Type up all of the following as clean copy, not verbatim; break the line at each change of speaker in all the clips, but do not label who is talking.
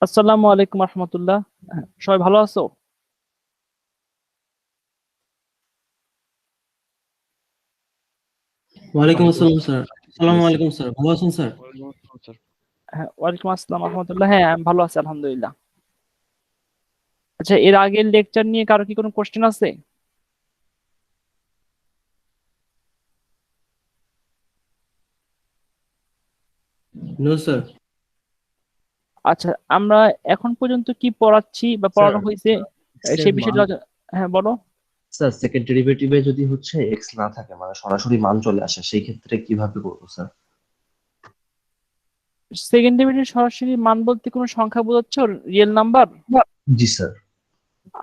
আসসালামু আলাইকুম রহমতুল্লাহ। সবাই ভালো আছো?
ওয়ালাইকুম
ওয়ালাইকুম
আসসালাম স্যার।
আসসালাম স্যার। জি
আসসালামু
স্যার।
আলাইকুম স্যার, ভালো আছেন স্যার?
ওয়ালাইকুম আসসালাম স্যার।
হ্যাঁ, ওয়ালাইকুম আসসালাম রহমতুল্লাহ। হ্যাঁ, আমি ভালো আছি আলহামদুলিল্লাহ। আচ্ছা, এর আগের লেকচার নিয়ে কারো কি কোনো কোশ্চেন আছে?
No sir.
আচ্ছা, আমরা এখন পর্যন্ত কি পড়াচ্ছি বা
স্যার
পড়ানো হয়েছে
এক্স এর
সেই
মান,
বিষয়টা হ্যাঁ, বলো।
স্যার সেকেন্ড ডেরিভেটিভে যদি হচ্ছে এক্স না থাকে মানে সরাসরি মান চলে আসে সেই ক্ষেত্রে কিভাবে করবো স্যার?
সেকেন্ড ডেরিভেটিভ সরাসরি মান বলতে কোনো সংখ্যা বোঝাচ্ছ, রিয়েল নাম্বার?
জি স্যার।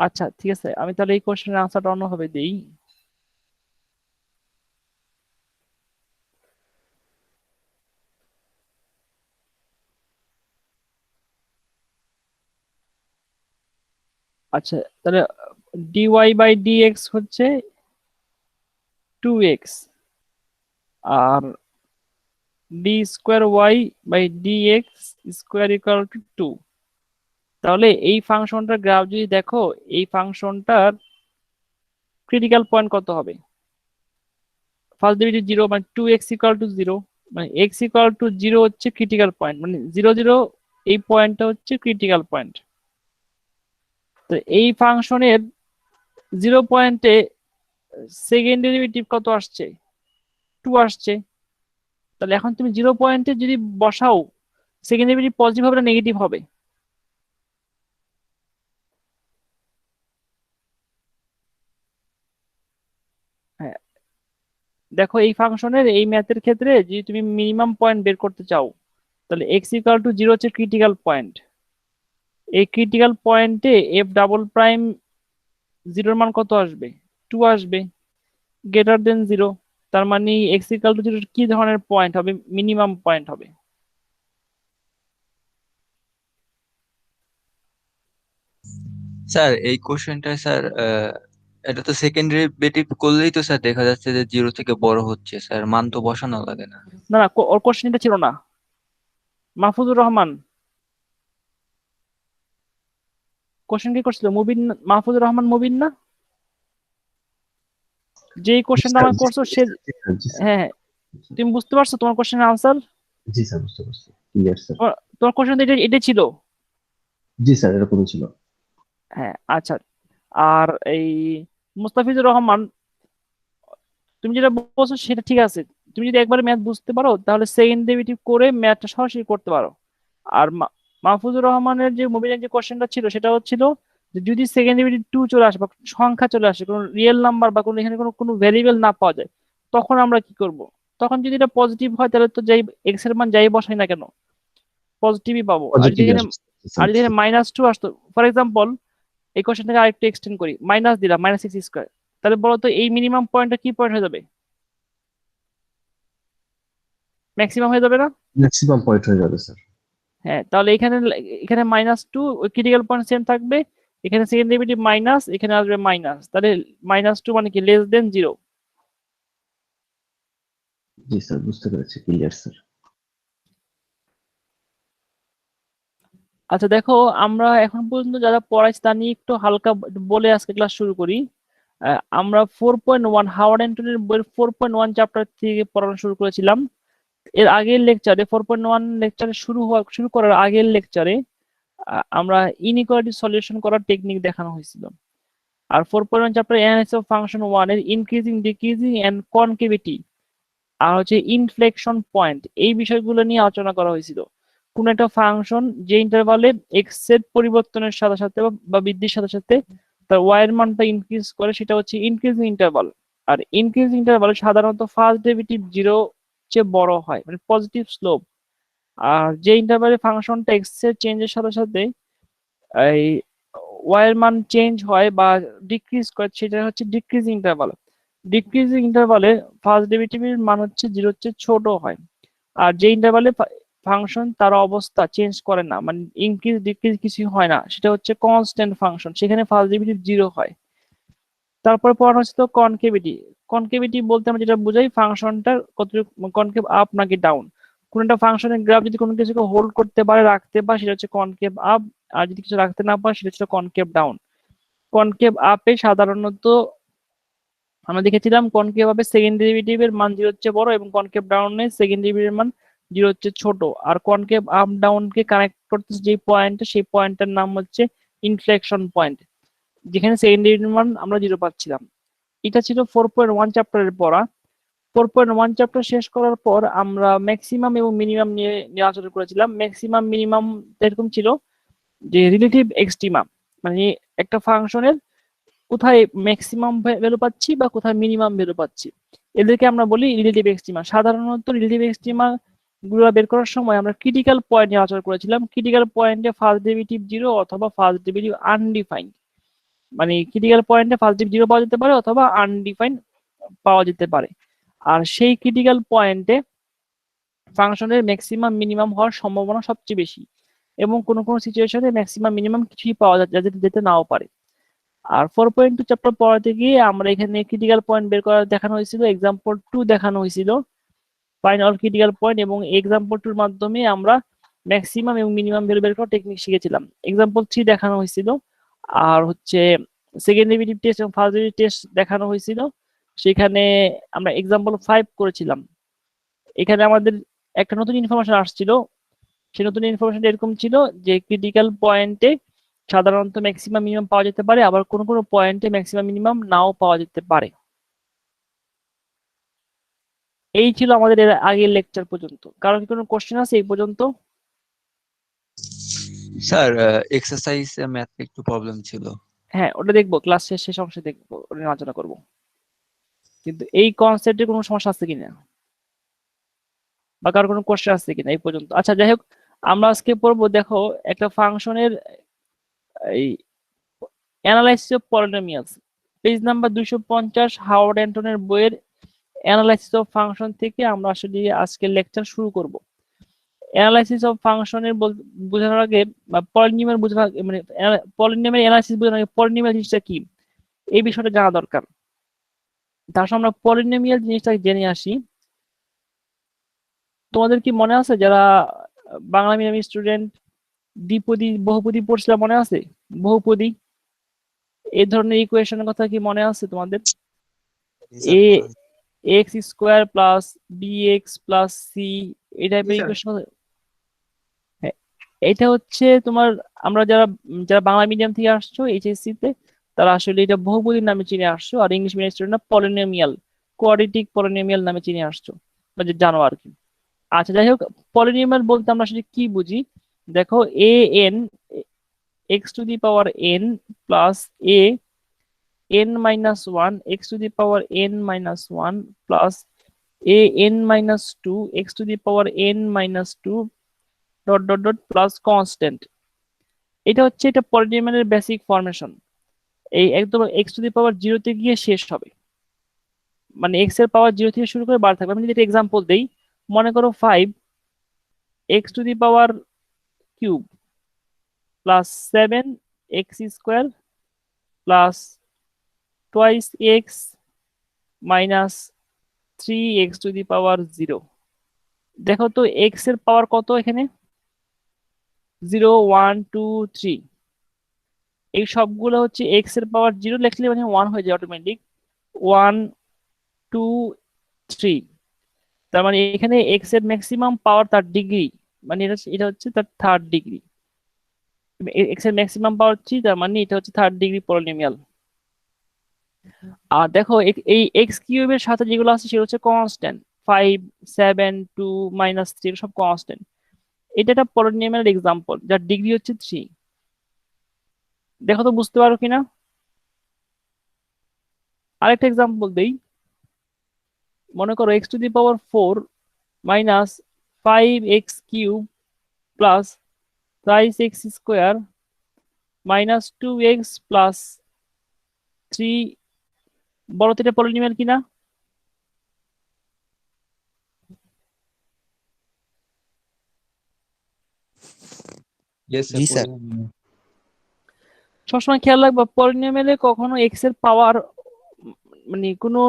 আচ্ছা, ঠিক আছে, আমি তাহলে এই কোশ্চেনের আনসারটা অন্যভাবে দিই। আচ্ছা, তাহলে ডিওয়াই বাই ডিএক্স হচ্ছে 2x, আর d square y by d x square equal to 2। তাহলে এই ফাংশনটার গ্রাফ যদি দেখো, এই ফাংশনটার ক্রিটিক্যাল পয়েন্ট কত হবে? ফার্স্ট ডেরিভেটিভ 0 মানে 2x ইকুয়াল টু 0, মানে x ইকুয়াল টু 0 হচ্ছে ক্রিটিক্যাল পয়েন্ট, মানে 0 0 এই পয়েন্টটা হচ্ছে ক্রিটিক্যাল পয়েন্ট। তো এই ফাংশনের 0 পয়েন্টে সেকেন্ড ডেরিভেটিভ কত আসছে? 2 আসছে। তাহলে এখন তুমি 0 পয়েন্টে যদি বসাও, সেকেন্ড ডেরিভেটিভ পজিটিভ হবে না নেগেটিভ হবে? হ্যাঁ, দেখো এই ফাংশনের এই ম্যাথের ক্ষেত্রে যদি তুমি মিনিমাম পয়েন্ট বের করতে চাও, তাহলে এক্স ইকুয়াল টু 0 হচ্ছে ক্রিটিক্যাল পয়েন্ট। এই ক্রিটিক্যাল পয়েন্টে এফ ডাবল প্রাইম 0 মান কত আসবে? 2 আসবে, গ্রেটার দেন 0। তার মানে এক্স ইকুয়াল টু 0 কি ধরনের পয়েন্ট হবে? মিনিমাম পয়েন্ট হবে।
স্যার এই কোশ্চেনটা স্যার এটা তো সেকেন্ড ডেরিভেটিভ করলেই তো স্যার দেখা যাচ্ছে যে জিরো থেকে বড় হচ্ছে স্যার, মান তো বসানো লাগে না।
না না, ওর কোশ্চেন এটা ছিল না। মাহফুজুর রহমান কোশ্চেন কি করছিল? মুবিন মাহফুজুর রহমান মুবিন না? যেই
জি
কোশ্চেনটা
স্যার,
আমার
জি
করছো
স্যার,
সে।
জি স্যার, জি স্যার।
হ্যাঁ হ্যাঁ, তুমি বুঝতে পারছো তোমার কোশ্চেনের আনসার?
জি স্যার, বুঝতে পারছি, ক্লিয়ার স্যার।
তোমার কোশ্চেন এটা এটা ছিল।
জি স্যার, এরকমই ছিল।
হ্যাঁ, আচ্ছা। আর এই মুস্তাফিজুর রহমান, তুমি যেটা বলছো সেটা ঠিক আছে। তুমি যদি একবার ম্যাথ বুঝতে পারো তাহলে সেকেন্ড ডেরিভেটিভ করে ম্যাথটা সরাসরি করতে পারো। আর মাহফুজুর রহমানের যে মুভির যে কোশ্চেনটা ছিল সেটা হচ্ছিল যে যদি সেকেন্ড ডেরিভেটিভ 2 চলে আসে বা সংখ্যা চলে আসে, কোনো রিয়েল নাম্বার বা কোনো এখানে কোনো কোনো ভেরিয়েবল না পাওয়া যায়, তখন আমরা কি করব? তখন যদি এটা পজিটিভ হয় তাহলে তো যাই এক্স এর মান যাই বসাই না কেন পজিটিভই পাবো। আর যদি
পজিটিভ
এখানে
আসবে। জি স্যার, বুঝতে পারছি।
-2 আসতো, ফর এক্সাম্পল, এই কোশ্চেনটাকে আরেকটু এক্সটেন্ড করি, মাইনাস দিলাম -x², তাহলে বলো তো এই মিনিমাম পয়েন্টটা কি পয়েন্ট হয়ে যাবে? ম্যাক্সিমাম হয়ে যাবে না?
ম্যাক্সিমাম পয়েন্ট হয়ে যাবে স্যার।
হ্যাঁ, তাহলে এখানে এখানে -2 ক্রিটিক্যাল পয়েন্ট সেম থাকবে, এখানে সেকেন্ড ডেরিভেটিভ মাইনাস, এখানে আসবে মাইনাস, তাহলে -2 মানে কি লেস দেন 0।
জি স্যার, বুঝতে পেরেছি, ক্লিয়ার স্যার।
আচ্ছা দেখো, আমরা এখন পর্যন্ত যারা পড়াইছি তা নিয়ে একটু হালকা বলে আজকে ক্লাস শুরু করি। আমরা 4.1 হাওয়ার্ড অ্যান্টনের বইয়ের 4.1 চ্যাপ্টার থেকে পড়ানো শুরু করেছিলাম। এর আগের লেকচারে 4.1 লেকচারে শুরু করার আগের লেকচারে আমরা ইনইকুয়ালিটি সলিউশন করার টেকনিক দেখানো হয়েছিল। আর 4.1 চ্যাপ্টার অ্যানালাইসিস অফ ফাংশন 1 এর ইনক্রিজিং ডিক্রিজিং এন্ড কনকেভিটি আর হচ্ছে ইনফ্লেকশন পয়েন্ট, এই বিষয়গুলো নিয়ে আলোচনা করা হয়েছিল। কোন একটা ফাংশন যে ইন্টারভালে এক্স এর পরিবর্তনের সাথে সাথে বা বৃদ্ধির সাথে সাথে তার ওয়াই এর মানটা ইনক্রিজ করে, সেটা হচ্ছে ইনক্রিজিং ইন্টারভাল। আর ইনক্রিজিং ইন্টারভালে সাধারণত ফার্স্ট ডেরিভেটিভ 0 চেয়ে বড় হয়, মানে পজিটিভ স্লোপ। আর যে ইন্টারভালে ফাংশনটা এক্স এর চেঞ্জের সাথে সাথে এই ওয়াই এর মান চেঞ্জ হয় বা ডিক্রিজ করে, সেটা হচ্ছে ডিক্রিজিং ইন্টারভাল। ডিক্রিজিং ইন্টারভালে ফার্স্ট ডেরিভেটিভের মান হচ্ছে 0 চেয়ে ছোট হয়। আর যে ইন্টারভালে ফাংশন তার অবস্থা চেঞ্জ করে না, মানে ইনক্রিজ ডিক্রিজ কিছু হয় না, সেটা হচ্ছে কনস্ট্যান্ট ফাংশন, সেখানে ফার্স্ট ডেরিভেটিভ 0 হয়। তারপরে পড়ানো হচ্ছে তো কনকেভিটি। কনকেভিটি বলতে আমরা যেটা বুঝাই ফাংশনটার কতটুকু কনকেভ আপ নাকি ডাউন। কোন একটা ফাংশনের গ্রাফ যদি কোনো কিছুকে হোল্ড করতে পারে, রাখতে পারে, সেটা হচ্ছে কনকেভ আপ, আর যদি কিছু রাখতে না পারে সেটা হচ্ছে কনকেভ ডাউন। কনকেভ আপে সাধারণত আমরা দেখেছিলাম কনকেভ আপে সেকেন্ড ডেরিভেটিভের মান 0 হচ্ছে বড় এবং কনকেভ ডাউনে সেকেন্ড ডেরিভেটিভের মান 0 হচ্ছে ছোট। আর কনকেভ আপ ডাউন কে কানেক্ট করতেছে যে পয়েন্টে, সেই পয়েন্টের নাম হচ্ছে ইনফ্লেকশন পয়েন্ট, যেখানে সেকেন্ড ডেরিভেটিভের মান আমরা 0 পাচ্ছিলাম। এটা ছিল 4.1 চ্যাপ্টারের পড়া। 4.1 চ্যাপ্টার শেষ করার পর আমরা ম্যাক্সিমাম এবং মিনিমাম নিয়ে আলোচনা করেছিলাম। ম্যাক্সিমাম মিনিমাম এরকম ছিল যে রিলেটিভ এক্সট্রিমা, মানে একটা ফাংশনের কোথায় ম্যাক্সিমাম ভ্যালু পাচ্ছি বা কোথায় মিনিমাম ভ্যালু পাচ্ছি, এদেরকে আমরা বলি রিলেটিভ এক্সট্রিমা। সাধারণত রিলেটিভ এক্সট্রিমা গুলো বের করার সময় আমরা ক্রিটিক্যাল পয়েন্ট নিয়ে আলোচনা করেছিলাম। ক্রিটিক্যাল পয়েন্টে ফার্স্ট ডেরিভেটিভ 0 অথবা ফার্স্ট ডেরিভেটিভ আনডিফাইন্ড, মানে ক্রিটিক্যাল পয়েন্টে ফার্স্ট ডেরিভেটিভ 0 পাওয়া যেতে পারে অথবা আনডিফাইন্ড পাওয়া যেতে পারে। আর সেই ক্রিটিক্যাল পয়েন্টে ফাংশনের ম্যাক্সিমাম মিনিমাম হওয়ার সম্ভাবনা সবচেয়ে বেশি, এবং কোনো কোনো সিচুয়েশনে ম্যাক্সিমাম মিনিমাম কিছুই পাওয়া যেতে নাও পারে। আর 4.2 চ্যাপ্টার পড়াতে গিয়ে আমরা এখানে ক্রিটিক্যাল পয়েন্ট বের করা দেখানো হয়েছিল, এক্সাম্পল 2 দেখানো হয়েছিল, ফাইন্ড অল ক্রিটিক্যাল পয়েন্ট, এবং এক্সাম্পল 2 এর মাধ্যমে আমরা ম্যাক্সিমাম এবং মিনিমাম ভ্যালু বের করার টেকনিক শিখেছিলাম। এক্সাম্পল 3 দেখানো হয়েছিল, আর হচ্ছে সেকেন্ড ডেরিভেটিভ টেস্ট এবং ফার্স্ট ডেরিভেটিভ টেস্ট দেখানো হয়েছিল। সেখানে আমরা এক্সাম্পল 5 করেছিলাম। এখানে আমাদের একটা নতুন ইনফরমেশন আসছিল। সেই নতুন ইনফরমেশনটা এরকম ছিল যে ক্রিটিক্যাল পয়েন্টে সাধারণত ম্যাক্সিমাম মিনিমাম পাওয়া যেতে পারে, আবার কোনো কোনো পয়েন্টে ম্যাক্সিমাম মিনিমাম নাও পাওয়া যেতে পারে। এই ছিল আমাদের এর আগের লেকচার পর্যন্ত। কারণ কি কোনো কোশ্চেন আছে এই পর্যন্ত?
স্যার এক্সারসাইজ ম্যাথে একটু প্রবলেম ছিল।
হ্যাঁ, ওটা দেখবো, ক্লাস শেষ অংশে দেখবো, ওটা নিয়ে আলোচনা করবো। কিন্তু এই কনসেপ্টে কোনো সমস্যা আছে কিনা বা কারো কোনো কোশ্চেন আছে কিনা এই পর্যন্ত? আচ্ছা, যাই হোক, আমরা আজকে পড়বো, দেখো একটা ফাংশনের এই analysis of polynomials, page number 250 Howard অ্যান্টনের বইয়ের অ্যানালাইসিস অফ ফাংশন থেকে আমরা আসলে আজকের লেকচার শুরু করব। অ্যানালাইসিস অফ ফাংশনের বোঝানোর আগে বা পলিনোমিয়াল বোঝানোর আগে, মানে পলিনোমিয়াল অ্যানালাইসিস বোঝানোর আগে পলিনোমিয়াল জিনিসটা কি এই বিষয়টা জানা দরকার। তার সাথে আমরা পলিনোমিয়াল জিনিসটা জেনে আসি। তোমাদের কি মনে আছে যারা বাংলা মিডিয়াম স্টুডেন্ট দ্বিপদী বহুপদী পড়ছিল, মনে আছে? বহুপদী এই ধরনের ইকুয়েশনের কথা কি মনে আছে তোমাদের? A x square plus b x plus c, এই টাইপের ইকুয়েশন। হ্যাঁ, এটা হচ্ছে তোমার, আমরা যারা যারা বাংলা মিডিয়াম থেকে আসছো এইচএসসি তে, তারা আসলে এটা বহুপদীর নামে চিনে আসছো, আর ইংলিশ মিডিয়াম স্টুডেন্টরা পলিনোমিয়াল, কোয়াড্রেটিক পলিনোমিয়াল নামে চিনে আসছো, বা যে জানো আর কি। আচ্ছা, যাই হোক, পলিনোমিয়াল বলতে আমরা আসলে কি বুঝি? দেখো, A N x two the power N plus A n minus 1 x to the power n minus 1 plus a n minus 2 x to the power n minus 2 dot dot dot plus constant। এটা হচ্ছে এটা পলিনোমিয়ালের basic formation. এই একদম x to the power 0 তে গিয়ে শেষ হবে, মানে x এর পাওয়ার 0 থেকে শুরু করে বার থাকবে। আমি যদি একটা এক্সাম্পল দেই, মনে করো 5 x to the power cube plus 7 x square plus twice x minus 3x to the power 0। দেখো তো x এর পাওয়ার কত এখানে? 0 1 2 3। এই সবগুলো হচ্ছে x এর পাওয়ার 0 লিখলে মানে 1 হয়ে যায় অটোমেটিক। 1 2 3, তার মানে এখানে x এর ম্যাক্সিমাম পাওয়ার তার ডিগ্রি, মানে এটা হচ্ছে তার থার্ড ডিগ্রি। x এর ম্যাক্সিমাম পাওয়ার 3, তার মানে এটা হচ্ছে থার্ড ডিগ্রি পলিনোমিয়াল। আর দেখো এই এক্স কিউবের সাথে যেগুলো আছে সেগুলো হচ্ছে কনস্ট্যান্ট, 5 7 2 -3 সব কনস্ট্যান্ট। এটা একটা পলিনোমিয়াল এক্সাম্পল যার ডিগ্রি হচ্ছে 3। দেখো তো বুঝতে পারো কিনা? আরেকটা এক্সাম্পল দেই, মনে করো x to the power 4 minus 5x cube plus 3x square minus 2x plus 3। বলো তো এটা পলিনোমিয়াল কিনা?
জি স্যার।
সবসময় খেয়াল রাখবা, পলিনোমিয়ালে কখনো এক্স এর পাওয়ার মানে কোনো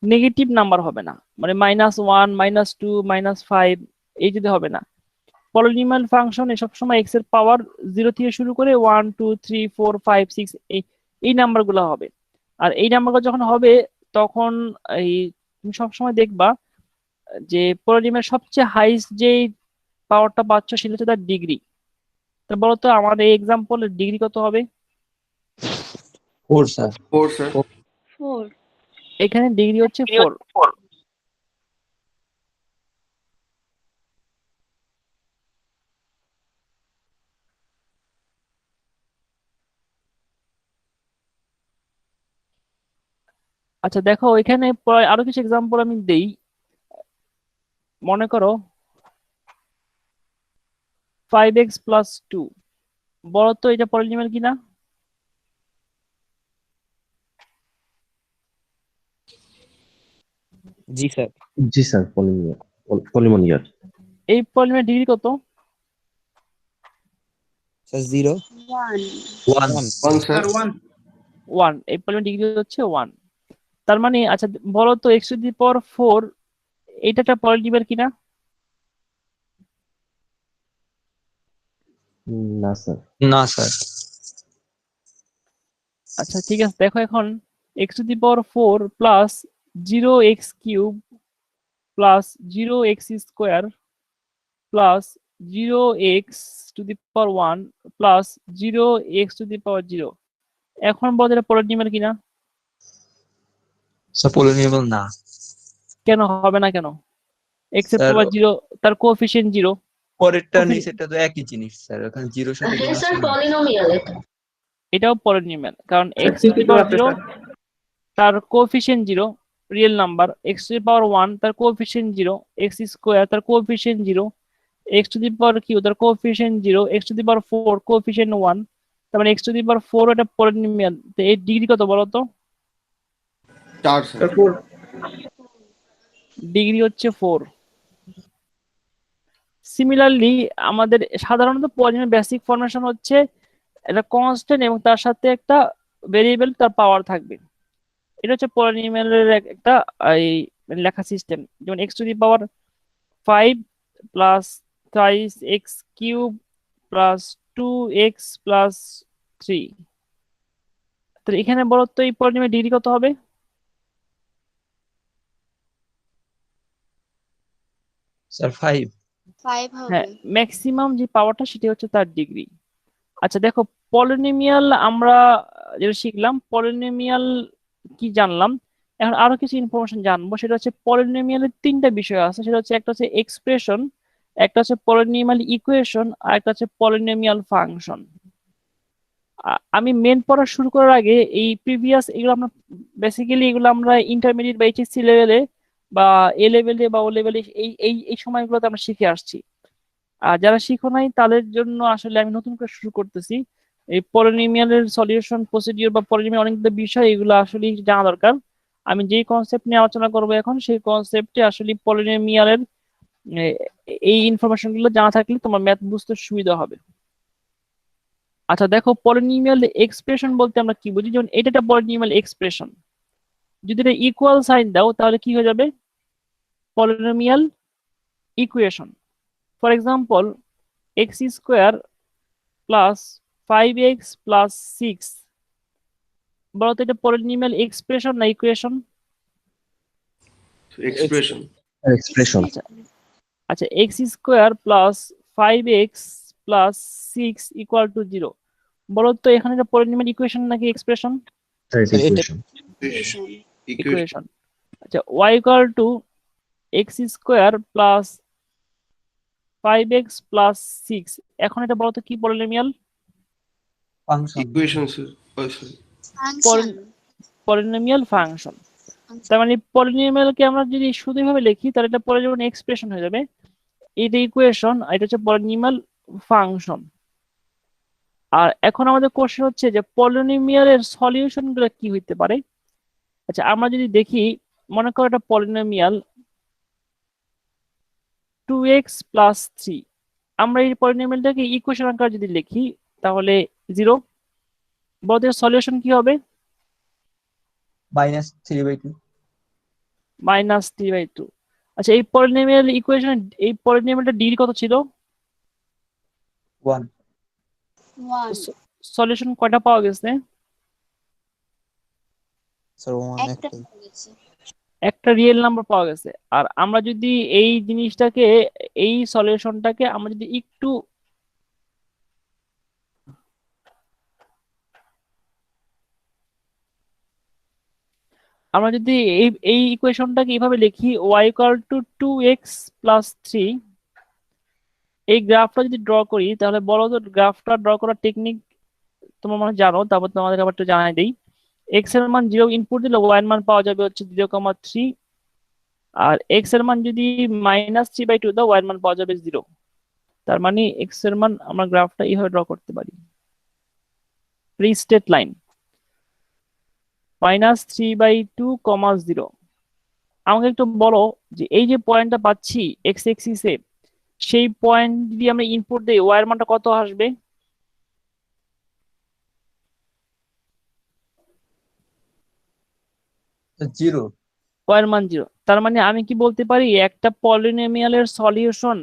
নেগেটিভ নাম্বার হবে না, মানে -1 -2 -5 এই যদি হবে না। পলিনোমিয়াল ফাংশনে সবসময় এক্স এর পাওয়ার 0 থেকে শুরু করে 1 2 3 4 5 6 এই নাম্বারগুলো হবে। আর এই নাম্বারগুলো যখন হবে তখন এই তুমি সবসময় দেখবা যে পলিনোমিয়াল সবচেয়ে হাইস্ট যে পাওয়ারটা পাচ্ছ সেটা হচ্ছে তার ডিগ্রি। তো বলো তো আমার এই এক্সাম্পলের ডিগ্রি কত হবে?
4 স্যার।
4 sir.
4.
এখানে ডিগ্রি হচ্ছে 4। আচ্ছা দেখো এখানে আরো কিছু এক্সাম্পল আমি দেই। মনে করো 5x প্লাস 2, বলো তো এটা পলিনোমিয়াল কিনা?
জি স্যার।
জি স্যার, পলিমনিয়ার।
এই পলিনোমিয়াল ডিগ্রি কত?
স্যার 0
1.
1
1 sir.
1। এই পলিনোমিয়াল ডিগ্রি হচ্ছে 1। তার মানে আচ্ছা বলো তো x টু দি পাওয়ার 4 এটা একটা পলিনোমিয়াল কিনা?
না স্যার।
না স্যার।
আচ্ছা ঠিক আছে, দেখো এখন x to the power 4 plus 0x cube plus 0x square plus 0x to the power 1 plus 0x to the power 0, এখন বলো এটা পলিনোমিয়াল কিনা?
স্যার পলিনোমিয়াল না।
কেন হবে না কেন? x এর
স্যার
পাওয়ার 0, তার কোএফিসিয়েন্ট 0।
পরেরটা নিচেরটা তো একই জিনিস স্যার, ওখানে 0 সাথে
হ্যাঁ
কোনো
স্যার,
আসে না।
পলিনোমিয়াল এটা।
এটাও পলিনোমিয়াল কারণ
Sir,
x to the power 0
sir.
তার coefficient 0 real number, x to the power 1 তার কোএফিসিয়েন্ট 0, x স্কোয়ার তার coefficient 0, x to the power cube তার coefficient 0, x to the power 4 coefficient 1। তার মানে x টু দি পাওয়ার 4 এটা polynomial. তো এর degree কত বলো তো?
4 sir. 4.
ডিগ্রি হচ্ছে 4। সিমিলারলি আমাদের সাধারণত পলিনোমিয়াল বেসিক ফরমেশন হচ্ছে একটা কনস্ট্যান্ট এবং তার সাথে একটা ভেরিয়েবল তার পাওয়ার থাকবে। এটা হচ্ছে পলিনোমিয়ালের একটা এই লেখা সিস্টেম। যেমন x to the power 5 plus thrice x cube plus 2x plus 3। তো এখানে বলো তো এই পলিনোমিয়াল ডিগ্রি কত হবে?
স্যার 5।
5
হ্যাঁ,
হবে।
ম্যাক্সিমাম যে পাওয়ারটা সেটা হচ্ছে তার ডিগ্রি। আচ্ছা দেখো পলিনোমিয়াল আমরা যেটা শিখলাম, পলিনোমিয়াল কি জানলাম, এখন আরো কিছু ইনফরমেশন জানবো। সেটা হচ্ছে পলিনোমিয়ালের 3টা বিষয় আছে। সেটা হচ্ছে একটা হচ্ছে এক্সপ্রেশন, একটা হচ্ছে পলিনোমিয়াল ইকুয়েশন, আর একটা হচ্ছে পলিনোমিয়াল ফাংশন। আমি মেন পড়া শুরু করার আগে এই প্রিভিয়াস এগুলো আমরা বেসিক্যালি এগুলো আমরা ইন্টারমিডিয়েট বা এইচএসসি লেভেলে বা এ লেভেলে বা ও লেভেলে এই এই এই সময়গুলোতে আমরা শিখে আসছি। আর যারা শিখো নাই তাদের জন্য আসলে আমি নতুন করে শুরু করতেছি। এই পলিনোমিয়ালের সলিউশন প্রসিডিউর বা পলিনোমিয়াল অনেকগুলো বিষয় এগুলো আসলে জানা দরকার। আমি যেই কনসেপ্ট নিয়ে আলোচনা করবো এখন সেই কনসেপ্টে আসলে পলিনোমিয়ালের এই ইনফরমেশন গুলো জানা থাকলে তোমার ম্যাথ বুঝতে সুবিধা হবে। আচ্ছা দেখো পলিনোমিয়াল এক্সপ্রেশন বলতে আমরা কি বুঝি, যেমন এটা একটা পলিনোমিয়াল এক্সপ্রেশন। যদি এটা ইকুয়াল সাইন দাও তাহলে কি হয়ে যাবে? Polynomial equation. For example x square plus 5x plus 6, বলতো এটা পলিনোমিয়াল এক্সপ্রেশন না ইকুয়েশন?
Expression.
এক্সপ্রেশন।
আচ্ছা x square plus 5x plus 6 equal to 0, বলতো এখানে এটা পলিনোমিয়াল ইকুয়েশন নাকি এক্সপ্রেশন?
ইকুয়েশন।
Equation.
ইকুয়েশন। আচ্ছা y equal to x square plus 5x plus 6, এখন এটা বলতো কি polynomial?
Function.
Equation sir. Oh, sorry.
Function.
Polynomial function. তার মানে পলিনোমিয়ালকে আমরা যদি শুধু ভাবে লিখি তাহলে এটা পলিনোমিয়াল এক্সপ্রেশন হয়ে যাবে, এটা ইকুয়েশন, আর এটা হচ্ছে পলিনোমিয়াল ফাংশন। আর এখন আমাদের কোশ্চেন হচ্ছে যে পলিনোমিয়ালের সলিউশন গুলো কি হইতে পারে। আচ্ছা আমরা যদি দেখি, মনে করো একটা পলিনোমিয়াল 2x প্লাস 3, আমরা এই পলিনোমিয়ালটাকে ইকুয়েশন আকারে যদি লিখি তাহলে 0, বলতে সলিউশন কি হবে?
-3/2।
-3/2। আচ্ছা, এই পলিনোমিয়াল ইকুয়েশন, এই পলিনোমিয়ালটা ডিগ্রি কত ছিল?
1
1
সলিউশন কয়টা পাওয়া গেছে?
স্যার 1
একটা
একটাই
হয়ে গেছে।
একটা রিয়েল নাম্বার পাওয়া গেছে। আর আমরা যদি এই জিনিসটাকে, এই সলিউশনটাকে আমরা যদি একটু আমরা যদি এই ইকুয়েশনটাকে এইভাবে লিখি, y equal to 2x plus 3, এই গ্রাফটা যদি ড্র করি তাহলে বলো তো গ্রাফটা ড্র করার টেকনিক তোমরা মনে হয় জানো, তারপর তোমাদের আবার একটু জানাই দিই। এক্স এর মান 0 ইনপুট দিলে ওয়াই এর মান পাওয়া যাবে হচ্ছে 0,3, আর এক্স এর মান যদি -3/2 দাও ওয়াই এর মান পাওয়া যাবে 0। তার মানে এক্স এর মান আমরা গ্রাফটা এইভাবে ড্র করতে পারি, প্রি স্টেট লাইন -3/2, 0। আমাকে একটু বলো যে এই যে পয়েন্টটা পাচ্ছি এক্স এক্সিসে, সেই পয়েন্ট যদি আমরা ইনপুট দেই ওয়াই এর মানটা কত আসবে?
0
ওয়াই এর মান 0। তার মানে আমি কি বলতে পারি একটা পলিনোমিয়ালের সলিউশন,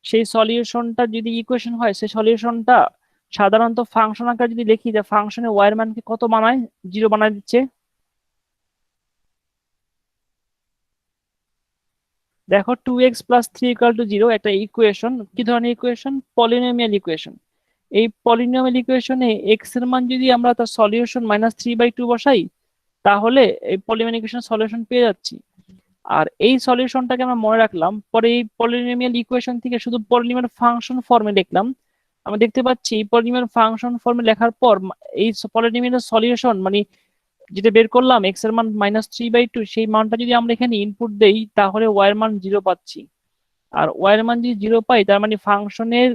সেই সলিউশনটা যদি ইকুয়েশন হয়, সেই সলিউশনটা সাধারণত ফাংশন আকারে যদি লিখি, যে ফাংশনে ওয়াই এর মানকে কত বানায়? 0 বানায় দিচ্ছে। দেখো 2x প্লাস 3 ইকুয়াল টু 0 একটা ইকুয়েশন। কি ধরনের ইকুয়েশন? Polynomial equation. এই পলিনোমিয়াল ইকুয়েশনে এক্স এর মান যদি আমরা তার সলিউশন -3/2 বসাই, তাহলে এই পলিনোমিয়াল ইকুয়েশন সলিউশন পেয়ে যাচ্ছি। আর এই সলিউশনটাকে আমরা মনে রাখলাম, পরে এই পলিনোমিয়াল ইকুয়েশন থেকে শুধু পলিনোমিয়াল ফাংশন ফর্মে লিখলাম। আমরা দেখতে পাচ্ছি এই পলিনোমিয়াল ফাংশন ফর্মে লেখার পর এই পলিনোমিয়াল সলিউশন মানে যেটা বের করলাম এক্স এর মান -3/2, সেই মানটা যদি আমরা এখানে ইনপুট দেই তাহলে ওয়াই এর মান 0 পাচ্ছি। আর ওয়াই এর মান যদি 0 পাই, তার মানে ফাংশনের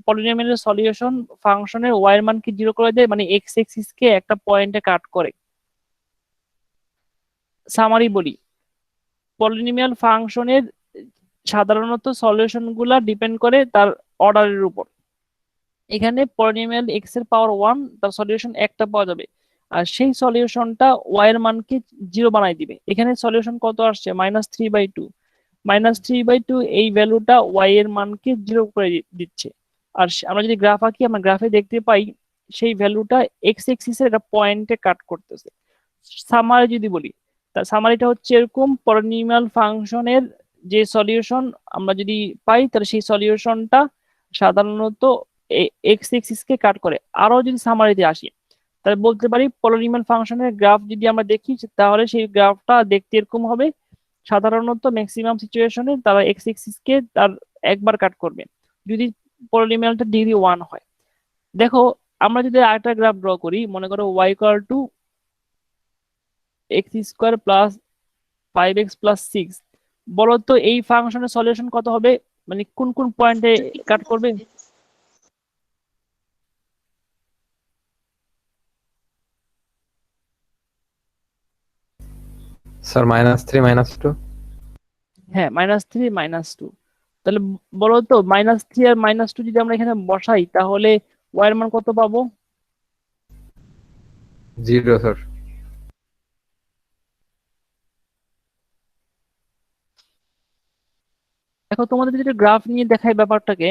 পলিনোমিয়ালের সলিউশন ফাংশনের ওয়াই এর মানকে 0 করে দেয়, মানে এক্স এক্সিস কে একটা পয়েন্টে কাট করে। সামারি বলি, পলিনোমিয়াল ফাংশনের সাধারণত সলিউশন গুলা ডিপেন্ড করে তার অর্ডারের উপর। এখানে পলিনোমিয়াল এক্স এর পাওয়ার 1, তার সলিউশন একটা পাওয়া যাবে, আর সেই সলিউশনটা ওয়াই এর মানকে 0 বানাই দিবে। এখানে সলিউশন কত আসছে? -3/2। -3/2 এই ভ্যালুটা ওয়াই এর মানকে 0 করে দিচ্ছে। আর আমরা যদি গ্রাফ আঁকি, আমরা গ্রাফে দেখতে পাই সেই ভ্যালুটা এক্স এক্সিসের একটা পয়েন্টে কাট করতেছে। সামারি যদি বলি, তার সামারিটা হচ্ছে এরকম, পলিনোমিয়াল ফাংশনের যে সলিউশন আমরা যদি পাই, তাহলে সেই সলিউশনটা সাধারণত এক্স এক্সিস কে কাট করে। আরো যদি সামারিতে আসি, তাহলে বলতে পারি পলিনোমিয়াল ফাংশনের গ্রাফ যদি আমরা দেখি, তাহলে সেই গ্রাফটা দেখতে এরকম হবে। সাধারণত ম্যাক্সিমাম সিচুয়েশনে তারা এক্স এক্সিস কে তার একবার কাট করবে যদি পলিনোমিয়ালটা ডিগ্রি 1 হয়। দেখো আমরা যদি আরেকটা গ্রাফ ড্র করি, মনে করো y equal to x square plus 5x plus 6, বলো তো এই ফাংশনের সলিউশন কত হবে? মানে কোন কোন পয়েন্টে কাট করবে?
স্যার -3 -2।
হ্যাঁ, -3 -2। তাহলে বলো তো -3 আর -2 যদি আমরা এখানে বসাই, তাহলে ওয়াই এর মান কত পাবো?
0 স্যার।
দেখো তোমাদের যদি গ্রাফ নিয়ে দেখাই ব্যাপারটাকে,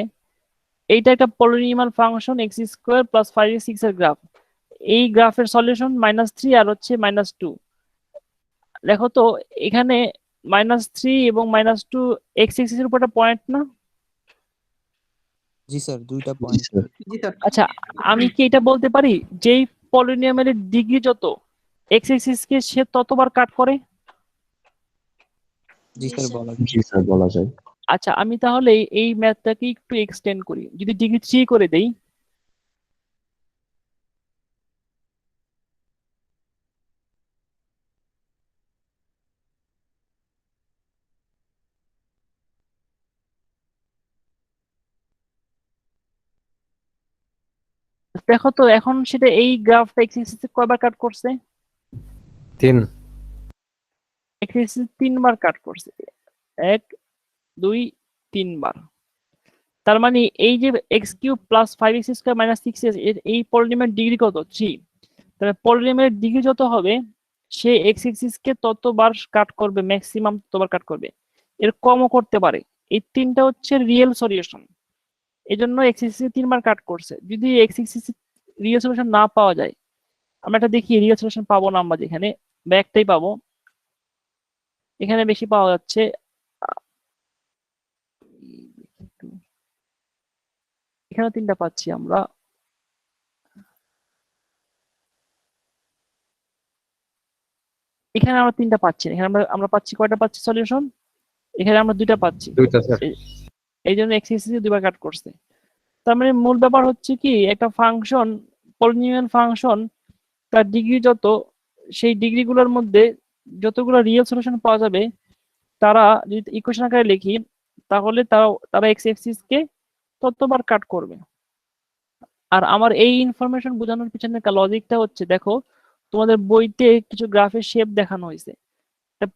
এইটা একটা polynomial function x square plus 5x এর গ্রাফ। এই গ্রাফের সলিউশন -3 আর হচ্ছে -2। দেখো তো এখানে -3 এবং -2 এক্স এক্সিস এর উপর একটা পয়েন্ট না?
জি স্যার দুইটা
জি
পয়েন্ট
স্যার।
আচ্ছা, আমি কি এটা বলতে পারি যেই পলিনোমিয়ালের ডিগ্রি যত, এক্স এক্সিস কে সে ততবার কাট করে?
জি স্যার বলা
জি স্যার বলা যায়।
আচ্ছা, আমি তাহলে এই ম্যাথটাকে একটু এক্সটেন্ড করি, যদি ডিগ্রি 3 করে দেই। দেখো তো এখন সেটা এই গ্রাফটা এক্স এক্সিস কয়বার কাট করছে?
3।
এক্স এক্সিস 3 বার কাট করছে, 1 2 3 বার। তার মানে এই যে x cube plus 5x square minus 6x, এই পলিনোমিয়াল ডিগ্রি কত? 3। তাহলে পলিনোমিয়াল ডিগ্রি যত হবে, সে এক্স এক্সিস কে ততবার কাট করবে, ম্যাক্সিমাম ততবার কাট করবে। এর কমও করতে পারে। এই তিনটা হচ্ছে রিয়েল সলিউশন। এই জন্য এক্সিসি 3বার কাট করছে। যদি এক্সিসি রিয়েল সলিউশন না পাওয়া যায়, আমরা এটা দেখি রিয়েল সলিউশন পাবো না আমরা, যেখানে বা একটাই পাবো, এখানে বেশি পাওয়া যাচ্ছে। এখানে 3টা পাচ্ছি আমরা। এখানে আমরা 3টা পাচ্ছি না। এখানে আমরা পাচ্ছি কয়টা পাচ্ছি সলিউশন? এখানে আমরা 2টা পাচ্ছি।
দুইটা স্যার।
এই জন্য এক্সিসি 2বার কাট করছে। তার মানে মূল ব্যাপার হচ্ছে কি, একটা ফাংশন, পলিনোমিয়াল ফাংশন, তার ডিগ্রি যত, সেই ডিগ্রিগুলোর মধ্যে যতগুলো রিয়েল সলিউশন পাওয়া যাবে, তারা যদি ইকুয়েশন আকারে লিখি, তাহলে তারা এক্স এক্সিস কে ততবার কাট করবে। আর আমার এই ইনফরমেশন বোঝানোর পিছনে লজিকটা হচ্ছে, দেখো তোমাদের বইতে কিছু গ্রাফের শেপ দেখানো হয়েছে।